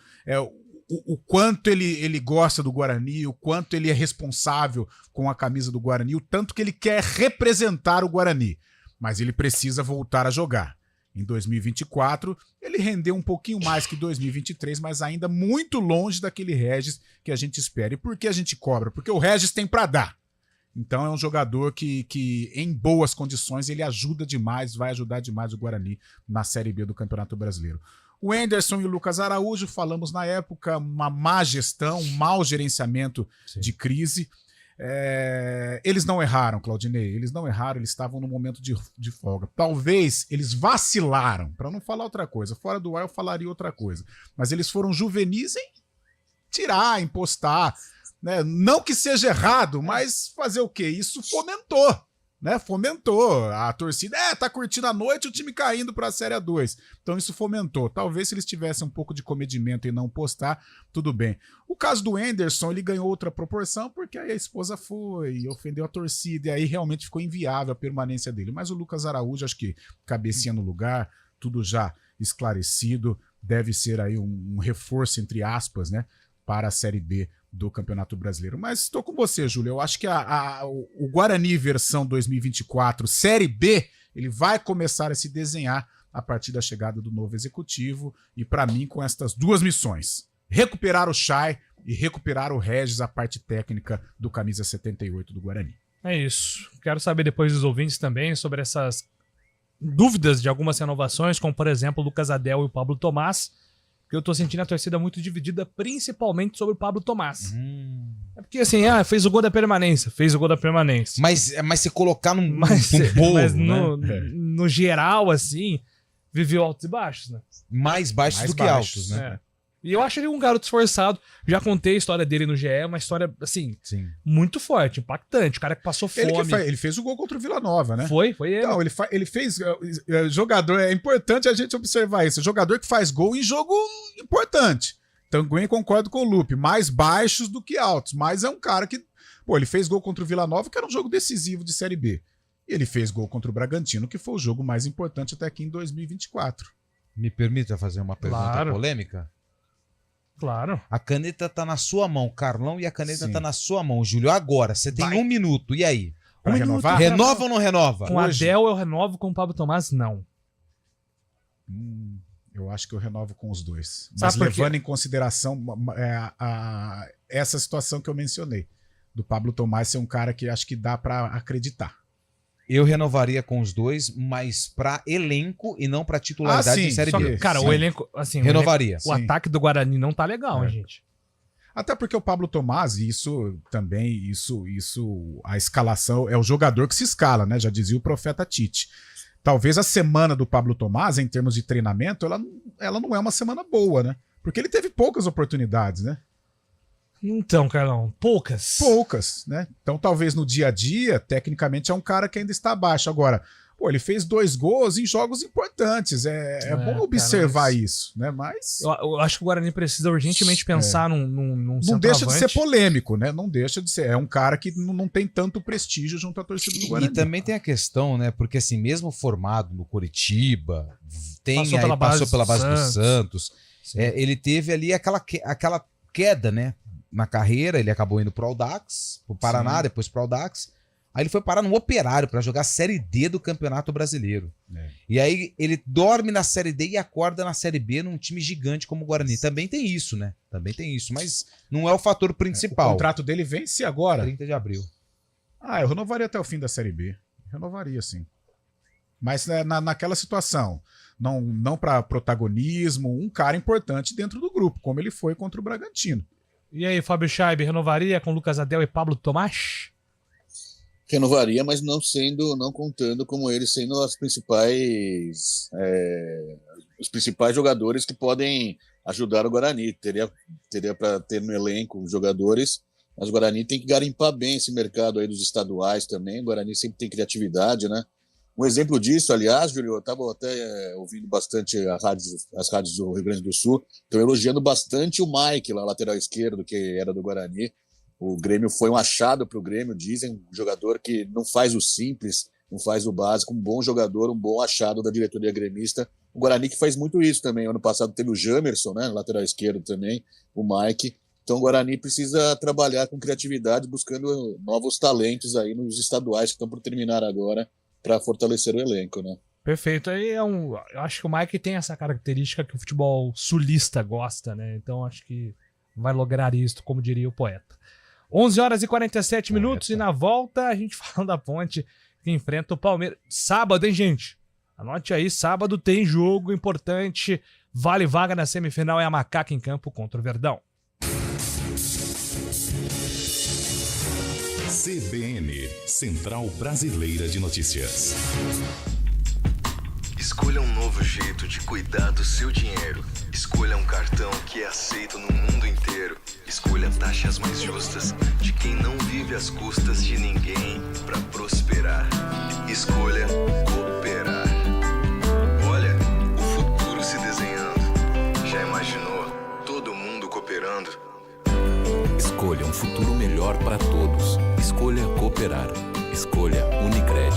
o quanto ele gosta do Guarani, o quanto ele é responsável com a camisa do Guarani, o tanto que ele quer representar o Guarani. Mas ele precisa voltar a jogar. Em 2024, ele rendeu um pouquinho mais que 2023, mas ainda muito longe daquele Regis que a gente espera. E por que a gente cobra? Porque o Regis tem para dar. Então é um jogador que em boas condições, ele ajuda demais, vai ajudar demais o Guarani na Série B do Campeonato Brasileiro. O Anderson e o Lucas Araújo, falamos na época, uma má gestão, um mau gerenciamento de crise. Eles não erraram, Claudinei, eles não erraram, eles estavam no momento de folga. Talvez eles vacilaram, para não falar outra coisa. Fora do ar eu falaria outra coisa. Mas eles foram juvenis em tirar, em postar. Né? Não que seja errado, mas fazer o quê? Isso fomentou. Né, fomentou a torcida, tá curtindo a noite, o time caindo para a Série A2. Então isso fomentou. Talvez se eles tivessem um pouco de comedimento e não postar, tudo bem. O caso do Anderson, ele ganhou outra proporção porque aí a esposa foi e ofendeu a torcida e aí realmente ficou inviável a permanência dele. Mas o Lucas Araújo, acho que cabecinha no lugar, tudo já esclarecido, deve ser aí um reforço, entre aspas, né, para a Série B do Campeonato Brasileiro. Mas estou com você, Júlio. Eu acho que o Guarani versão 2024 Série B, ele vai começar a se desenhar a partir da chegada do novo executivo e, para mim, com estas duas missões. Recuperar o Chay e recuperar o Regis, a parte técnica do camisa 78 do Guarani. É isso. Quero saber depois dos ouvintes também sobre essas dúvidas de algumas renovações, como, por exemplo, o Lucas Adel e o Pablo Tomás. Porque eu tô sentindo a torcida muito dividida, principalmente sobre o Pablo Tomás. É porque assim, fez o gol da permanência. Mas se colocar num bolo, mas né? no geral, assim, viveu altos e baixos, né? Mais baixos do que altos, né? E eu acho ele um garoto esforçado. Já contei a história dele no GE, uma história, assim, muito forte, impactante. O cara que passou fome. Ele fez o gol contra o Vila Nova, né? Foi ele. Não, ele fez... jogador, é importante a gente observar isso. Jogador que faz gol em jogo importante. Também concordo com o Lupe. Mais baixos do que altos. Mas é um cara que... Pô, ele fez gol contra o Vila Nova, que era um jogo decisivo de Série B. E ele fez gol contra o Bragantino, que foi o jogo mais importante até aqui em 2024. Me permita fazer uma pergunta polêmica? Claro. A caneta tá na sua mão, Carlão, e a caneta tá na sua mão, Júlio. Agora, você tem 1 minuto. E aí? Pra renovar? Renova ou não renova? Com o Adel eu renovo, com o Pablo Tomás, não. Eu acho que eu renovo com os dois. Mas levando em consideração essa situação que eu mencionei. Do Pablo Tomás ser um cara que acho que dá pra acreditar. Eu renovaria com os dois, mas pra elenco e não pra titularidade de Série B. Cara, o elenco, assim, renovaria. O ataque do Guarani não tá legal, hein, gente? Até porque o Pablo Tomás, a escalação é o jogador que se escala, né? Já dizia o profeta Tite. Talvez a semana do Pablo Tomás, em termos de treinamento, ela não é uma semana boa, né? Porque ele teve poucas oportunidades, né? Então, Carlão, poucas. Poucas, né? Então, talvez no dia a dia, tecnicamente, é um cara que ainda está abaixo. Agora, pô, ele fez 2 gols em jogos importantes. É bom observar isso, né? Mas... Eu acho que o Guarani precisa urgentemente pensar num Não deixa de ser polêmico, né? Não deixa de ser. É um cara que não tem tanto prestígio junto à torcida do Guarani. E também tem a questão, né? Porque assim, mesmo formado no Coritiba, passou pela base do Santos, ele teve ali aquela queda, né? Na carreira, ele acabou indo pro Audax, pro Paraná, depois pro Audax. Aí ele foi parar no Operário para jogar a Série D do Campeonato Brasileiro. E aí ele dorme na Série D e acorda na Série B num time gigante como o Guarani. Também tem isso, né? Também tem isso, mas não é o fator principal. O contrato dele vence agora. 30 de abril. Eu renovaria até o fim da Série B. Renovaria, sim. Mas naquela situação, não para protagonismo, um cara importante dentro do grupo, como ele foi contra o Bragantino. E aí, Fábio Scheibe, renovaria com Lucas Adel e Pablo Tomás? Renovaria, mas não contando como eles sendo os principais jogadores que podem ajudar o Guarani. Teria para ter no elenco jogadores, mas o Guarani tem que garimpar bem esse mercado aí dos estaduais também. O Guarani sempre tem criatividade, né? Um exemplo disso, aliás, Júlio, eu estava até ouvindo bastante as rádios do Rio Grande do Sul, estão elogiando bastante o Mike, lá, lateral esquerdo, que era do Guarani. O Grêmio foi um achado para o Grêmio, dizem, um jogador que não faz o simples, não faz o básico, um bom jogador, um bom achado da diretoria gremista. O Guarani que faz muito isso também. Ano passado teve o Jamerson, né, lateral esquerdo também, o Mike. Então o Guarani precisa trabalhar com criatividade, buscando novos talentos aí nos estaduais que estão por terminar agora, para fortalecer o elenco, né? Perfeito. Aí eu acho que o Mike tem essa característica que o futebol sulista gosta, né? Então acho que vai lograr isso, como diria o poeta. 11h47 e na volta a gente fala da Ponte que enfrenta o Palmeiras. Sábado, hein, gente? Anote aí, sábado tem jogo importante. Vale vaga na semifinal, é a Macaca em campo contra o Verdão. CBN, Central Brasileira de Notícias. Escolha um novo jeito de cuidar do seu dinheiro. Escolha um cartão que é aceito no mundo inteiro. Escolha taxas mais justas de quem não vive às custas de ninguém para prosperar. Escolha cooperar. Olha, o futuro se desenhando. Já imaginou todo mundo cooperando? Escolha um futuro melhor para todos. Escolha cooperar. Escolha Unicred.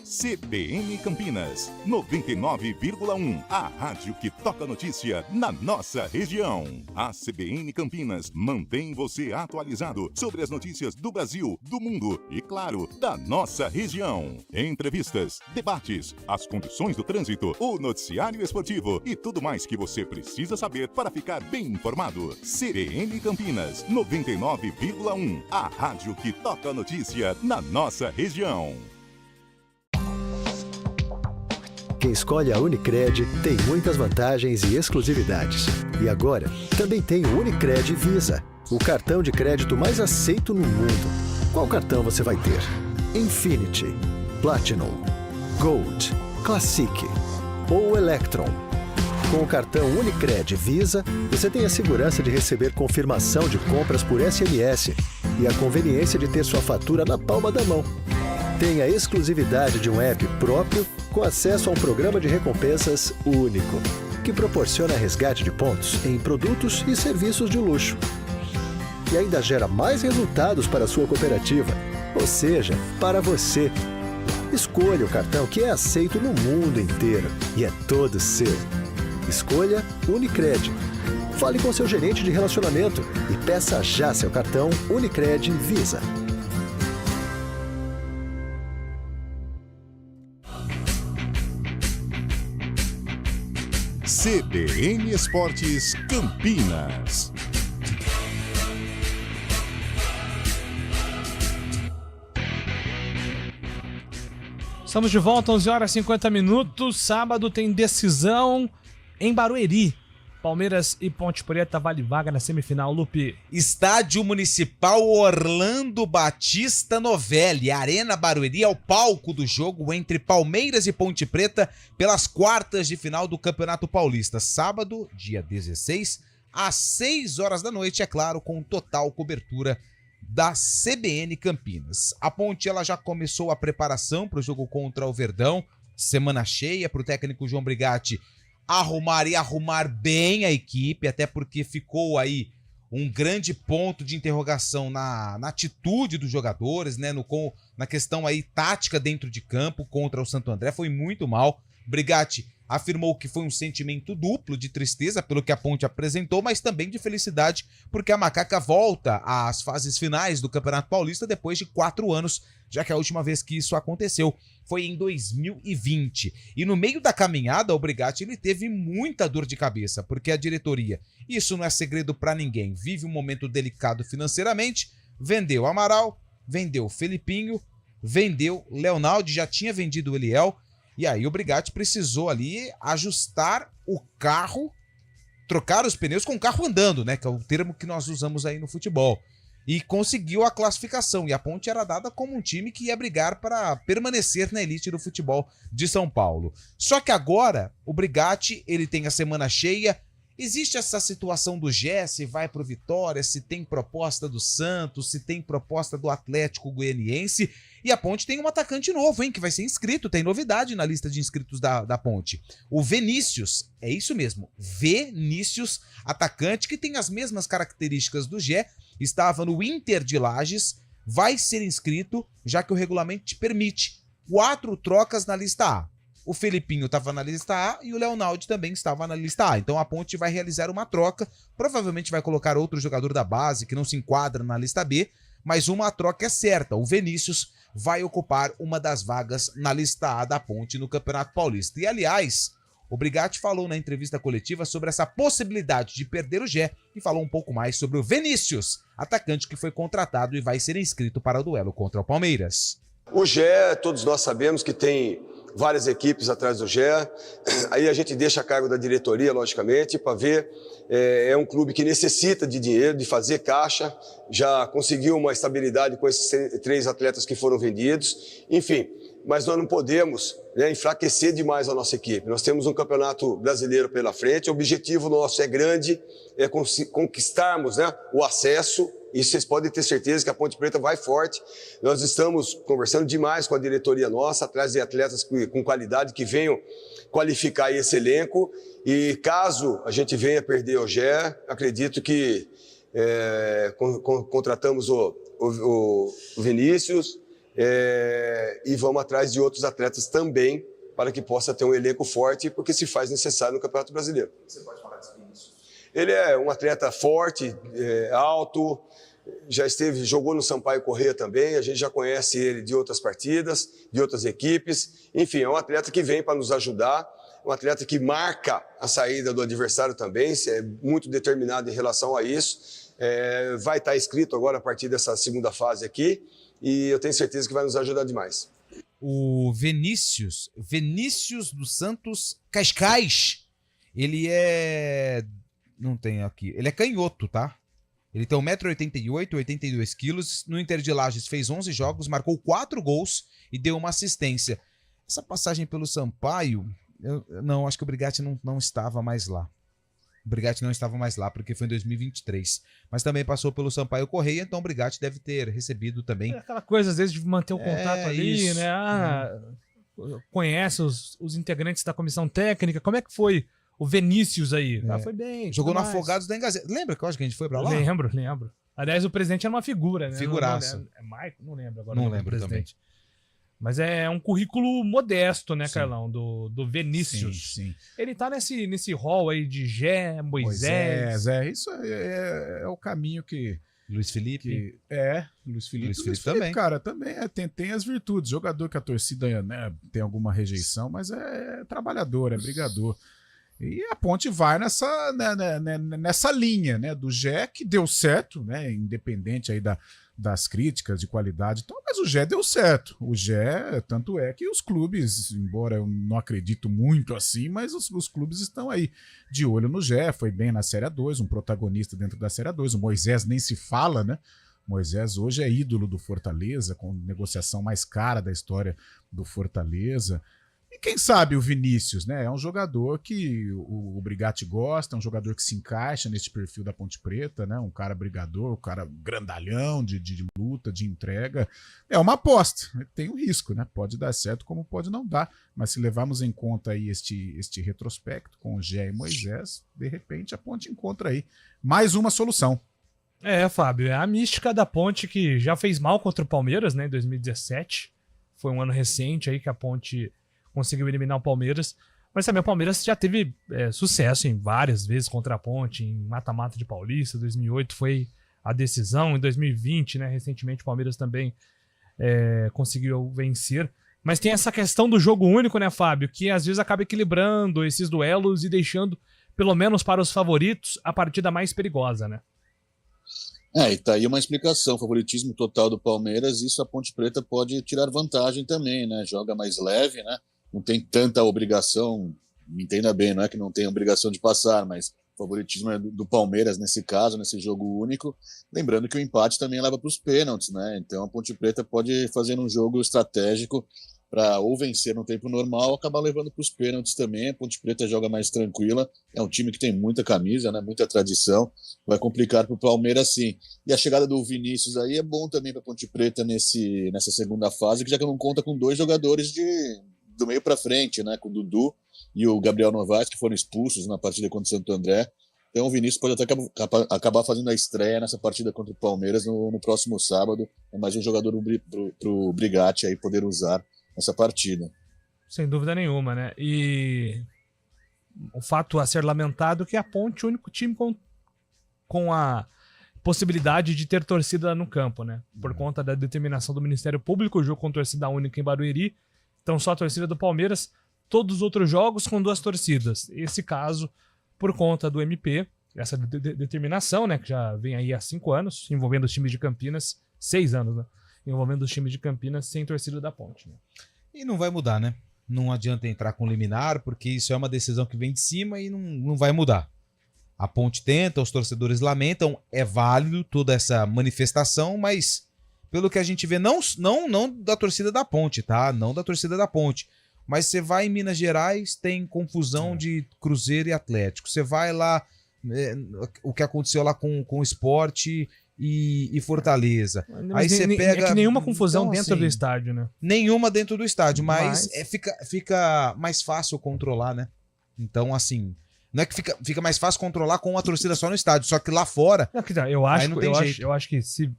CBN Campinas, 99,1. A rádio que toca notícia na nossa região. A CBN Campinas mantém você atualizado sobre as notícias do Brasil, do mundo e, claro, da nossa região. Entrevistas, debates, as condições do trânsito, o noticiário esportivo e tudo mais que você precisa saber para ficar bem informado. CBN Campinas, 99,1. A rádio que toca notícia na nossa região. Quem escolhe a Unicred tem muitas vantagens e exclusividades. E agora, também tem o Unicred Visa, o cartão de crédito mais aceito no mundo. Qual cartão você vai ter? Infinity, Platinum, Gold, Classic ou Electron? Com o cartão Unicred Visa, você tem a segurança de receber confirmação de compras por SMS e a conveniência de ter sua fatura na palma da mão. Tem a exclusividade de um app próprio com acesso a um programa de recompensas único, que proporciona resgate de pontos em produtos e serviços de luxo. E ainda gera mais resultados para a sua cooperativa, ou seja, para você. Escolha o cartão que é aceito no mundo inteiro e é todo seu. Escolha Unicred. Fale com seu gerente de relacionamento e peça já seu cartão Unicred Visa. CBN Esportes Campinas. Estamos de volta, 11h50. Sábado tem decisão em Barueri. Palmeiras e Ponte Preta vale vaga na semifinal, Lupe. Estádio Municipal Orlando Batista Novelli. Arena Barueri é o palco do jogo entre Palmeiras e Ponte Preta pelas quartas de final do Campeonato Paulista. Sábado, dia 16, às 6 horas da noite, é claro, com total cobertura da CBN Campinas. A Ponte ela já começou a preparação para o jogo contra o Verdão, semana cheia para o técnico João Brigatti arrumar bem a equipe, até porque ficou aí um grande ponto de interrogação na atitude dos jogadores, né, na questão aí tática dentro de campo contra o Santo André, foi muito mal. Brigatti afirmou que foi um sentimento duplo de tristeza pelo que a Ponte apresentou, mas também de felicidade porque a Macaca volta às fases finais do Campeonato Paulista depois de 4 anos, já que a última vez que isso aconteceu foi em 2020. E no meio da caminhada, o Brigatti ele teve muita dor de cabeça, porque a diretoria, isso não é segredo para ninguém, vive um momento delicado financeiramente, vendeu Amaral, vendeu Felipinho, vendeu Leonaldo, já tinha vendido o Eliel. E aí o Brigatti precisou ali ajustar o carro, trocar os pneus com o carro andando, né? Que é o termo que nós usamos aí no futebol. E conseguiu a classificação. E a Ponte era dada como um time que ia brigar para permanecer na elite do futebol de São Paulo. Só que agora o Brigatti ele tem a semana cheia. Existe essa situação do Gé, se vai pro Vitória, se tem proposta do Santos, se tem proposta do Atlético Goianiense. E a Ponte tem um atacante novo, hein, que vai ser inscrito, tem novidade na lista de inscritos da Ponte. O Vinícius, é isso mesmo, Vinícius, atacante que tem as mesmas características do Gé, estava no Inter de Lages, vai ser inscrito, já que o regulamento te permite 4 trocas na lista A. O Felipinho estava na lista A e o Leonaldo também estava na lista A. Então a Ponte vai realizar uma troca, provavelmente vai colocar outro jogador da base que não se enquadra na lista B, mas uma troca é certa. O Vinícius vai ocupar uma das vagas na lista A da Ponte no Campeonato Paulista. E aliás, o Brigatti falou na entrevista coletiva sobre essa possibilidade de perder o Gé e falou um pouco mais sobre o Vinícius, atacante que foi contratado e vai ser inscrito para o duelo contra o Palmeiras. O Gé, todos nós sabemos que tem várias equipes atrás do Gé, aí a gente deixa a cargo da diretoria, logicamente, para ver, é um clube que necessita de dinheiro, de fazer caixa, já conseguiu uma estabilidade com esses 3 atletas que foram vendidos, enfim, mas nós não podemos, né, enfraquecer demais a nossa equipe. Nós temos um campeonato brasileiro pela frente, o objetivo nosso é grande, é conquistarmos, né, o acesso. E vocês podem ter certeza que a Ponte Preta vai forte. Nós estamos conversando demais com a diretoria nossa, atrás de atletas com qualidade que venham qualificar esse elenco. E caso a gente venha perder o Gé, acredito que contratamos o Vinícius e vamos atrás de outros atletas também para que possa ter um elenco forte, porque se faz necessário no Campeonato Brasileiro. Você pode falar desse Vinícius? Ele é um atleta forte, alto, jogou no Sampaio Corrêa também, a gente já conhece ele de outras partidas, de outras equipes. Enfim, é um atleta que vem para nos ajudar, um atleta que marca a saída do adversário também, é muito determinado em relação a isso. Vai estar inscrito agora a partir dessa segunda fase aqui e eu tenho certeza que vai nos ajudar demais. O Vinícius dos Santos Cascais, ele é... Não tem aqui. Ele é canhoto, tá? Ele tem 1,88 m, 82 quilos. No Inter de Lages fez 11 jogos, marcou 4 gols e deu uma assistência. Essa passagem pelo Sampaio, não, acho que o Brigatti não estava mais lá. O Brigatti não estava mais lá, porque foi em 2023. Mas também passou pelo Sampaio Corrêa, então o Brigatti deve ter recebido também. É aquela coisa, às vezes, de manter o contato ali, isso, né? Conhece os integrantes da comissão técnica. Como é que foi o Vinícius aí? Foi bem. Jogou no Afogados da Engazeta. Lembra que eu acho que a gente foi pra lá? Lembro. Aliás, o presidente era uma figura, né? Figuraça. É Maicon? Não lembro agora. Não lembro também. Mas é um currículo modesto, né, Carlão? Do Vinícius. Sim. Ele tá nesse hall aí de Gé, Moisés. Isso é o caminho que... Luiz Felipe. Luiz Felipe também. Cara, também tem as virtudes. Jogador que a torcida, né, tem alguma rejeição, mas é trabalhador, é brigador. E a Ponte vai nessa linha, né, do Gé, que deu certo, né, independente aí das críticas de qualidade e tal, mas o Gé deu certo. O Gé, tanto é que os clubes, embora eu não acredito muito assim, mas os clubes estão aí de olho no Gé, foi bem na Série A2, um protagonista dentro da Série A2, o Moisés nem se fala, né? Moisés hoje é ídolo do Fortaleza, com negociação mais cara da história do Fortaleza. E quem sabe o Vinícius, né? É um jogador que o Brigatti gosta, é um jogador que se encaixa nesse perfil da Ponte Preta, né? Um cara brigador, um cara grandalhão de luta, de entrega. É uma aposta, tem um risco, né? Pode dar certo como pode não dar, mas se levarmos em conta aí este retrospecto com o Gé e Moisés, de repente a Ponte encontra aí mais uma solução. Fábio, é a mística da Ponte que já fez mal contra o Palmeiras, né, em 2017. Foi um ano recente aí que a Ponte conseguiu eliminar o Palmeiras, mas também o Palmeiras já teve sucesso em várias vezes contra a Ponte, em mata-mata de Paulista, 2008 foi a decisão, em 2020, né, recentemente o Palmeiras também conseguiu vencer, mas tem essa questão do jogo único, né, Fábio, que às vezes acaba equilibrando esses duelos e deixando, pelo menos para os favoritos, a partida mais perigosa, né? E tá aí uma explicação, favoritismo total do Palmeiras, isso a Ponte Preta pode tirar vantagem também, né, joga mais leve, né, não tem tanta obrigação, me entenda bem, não é que não tem obrigação de passar, mas o favoritismo é do Palmeiras nesse caso, nesse jogo único, lembrando que o empate também leva para os pênaltis, né, então a Ponte Preta pode fazer um jogo estratégico para ou vencer no tempo normal ou acabar levando para os pênaltis também. A Ponte Preta joga mais tranquila, é um time que tem muita camisa, né, muita tradição, vai complicar para o Palmeiras sim. E a chegada do Vinícius aí é bom também para a Ponte Preta nessa segunda fase, que já que não conta com 2 jogadores do meio para frente, né, com o Dudu e o Gabriel Novaes, que foram expulsos na partida contra o Santo André. Então o Vinícius pode até acabar fazendo a estreia nessa partida contra o Palmeiras no próximo sábado. É mais um jogador pro Brigatti aí poder usar nessa partida. Sem dúvida nenhuma, né? E o fato a ser lamentado é que a Ponte é o único time com a possibilidade de ter torcida no campo, né? Por conta da determinação do Ministério Público, o jogo com torcida única em Barueri, então só a torcida do Palmeiras, todos os outros jogos com 2 torcidas. Esse caso, por conta do MP, essa determinação, né, que já vem aí há 5 anos, envolvendo os times de Campinas, 6 anos, né, envolvendo os times de Campinas sem torcida da Ponte. Né? E não vai mudar, né? Não adianta entrar com liminar, porque isso é uma decisão que vem de cima e não vai mudar. A Ponte tenta, os torcedores lamentam, é válido toda essa manifestação, mas pelo que a gente vê, não da torcida da Ponte, tá? Não da torcida da Ponte. Mas você vai em Minas Gerais, tem confusão de Cruzeiro e Atlético. Você vai lá, o que aconteceu lá com o Sport e Fortaleza. Mas aí você pega... É que nenhuma confusão então, dentro do estádio, né? Nenhuma dentro do estádio, mas fica mais fácil controlar, né? Então, assim... Não é que fica mais fácil controlar com uma torcida só no estádio, só que lá fora... Eu acho que se...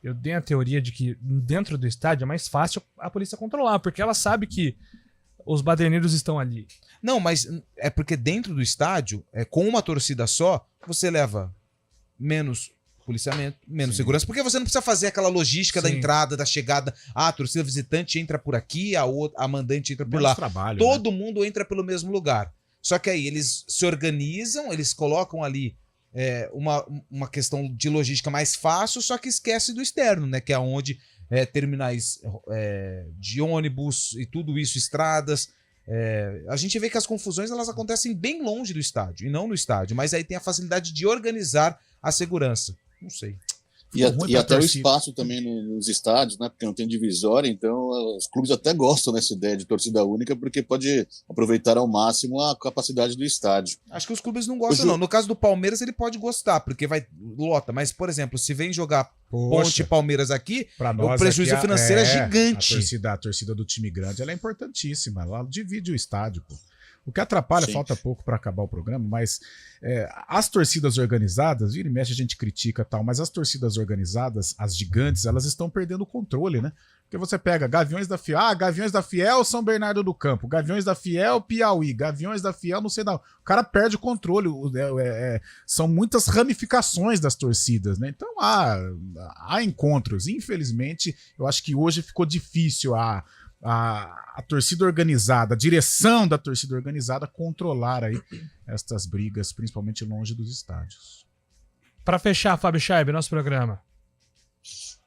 Eu dei a teoria de que dentro do estádio é mais fácil a polícia controlar, porque ela sabe que os baderneiros estão ali. Não, mas é porque dentro do estádio, com uma torcida só, você leva menos policiamento, menos segurança, porque você não precisa fazer aquela logística da entrada, da chegada. A torcida visitante entra por aqui, a mandante entra por lá. Trabalho, todo mundo entra pelo mesmo lugar. Só que aí eles se organizam, eles colocam ali uma questão de logística mais fácil, só que esquece do externo, né? Que é onde terminais de ônibus e tudo isso, estradas. A gente vê que as confusões elas acontecem bem longe do estádio e não no estádio, mas aí tem a facilidade de organizar a segurança. Não sei. E até o espaço também nos estádios, né? Porque não tem divisória, então os clubes até gostam dessa ideia de torcida única, porque pode aproveitar ao máximo a capacidade do estádio. Acho que os clubes não gostam, não. No caso do Palmeiras, ele pode gostar, porque vai lota. Mas, por exemplo, se vem jogar Ponte e Palmeiras aqui, o prejuízo financeiro é gigante. A torcida do time grande ela é importantíssima. Ela divide o estádio, pô. O que atrapalha, falta pouco para acabar o programa, mas as torcidas organizadas, vira e mexe a gente critica e tal, mas as torcidas organizadas, as gigantes, elas estão perdendo o controle, né? Porque você pega Gaviões da Fiel, Gaviões da Fiel, São Bernardo do Campo, Gaviões da Fiel, Piauí, Gaviões da Fiel, não sei não. O cara perde o controle, são muitas ramificações das torcidas, né? Então há encontros. Infelizmente, eu acho que hoje ficou difícil a torcida organizada, a direção da torcida organizada controlar aí estas brigas, principalmente longe dos estádios. Para fechar, Fábio Scheib, nosso programa.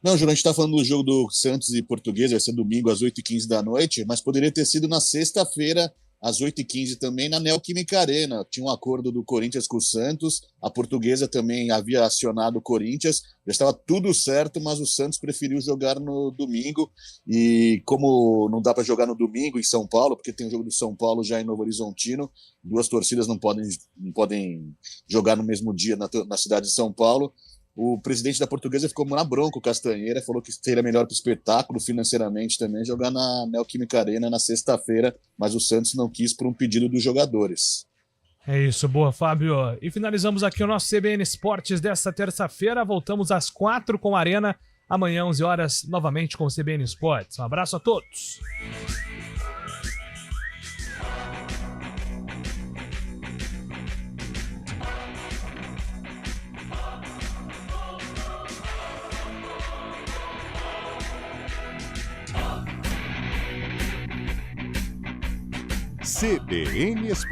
Não, Júlio, a gente está falando do jogo do Santos e Portuguesa, vai ser domingo às 8h15 da noite, mas poderia ter sido na sexta-feira às 8h15 também, na Neoquímica Arena. Tinha um acordo do Corinthians com o Santos, a Portuguesa também havia acionado o Corinthians, já estava tudo certo, mas o Santos preferiu jogar no domingo, e como não dá para jogar no domingo em São Paulo, porque tem o jogo do São Paulo já em Novo Horizontino, duas torcidas não podem jogar no mesmo dia na cidade de São Paulo, o presidente da Portuguesa ficou na bronca, o Castanheira, falou que seria melhor para o espetáculo, financeiramente também, jogar na Neoquímica Arena na sexta-feira, mas o Santos não quis por um pedido dos jogadores. É isso, boa, Fábio. E finalizamos aqui o nosso CBN Esportes desta terça-feira. Voltamos às 4 com a Arena. Amanhã, 11 horas, novamente com o CBN Esportes. Um abraço a todos. CBN Esportes.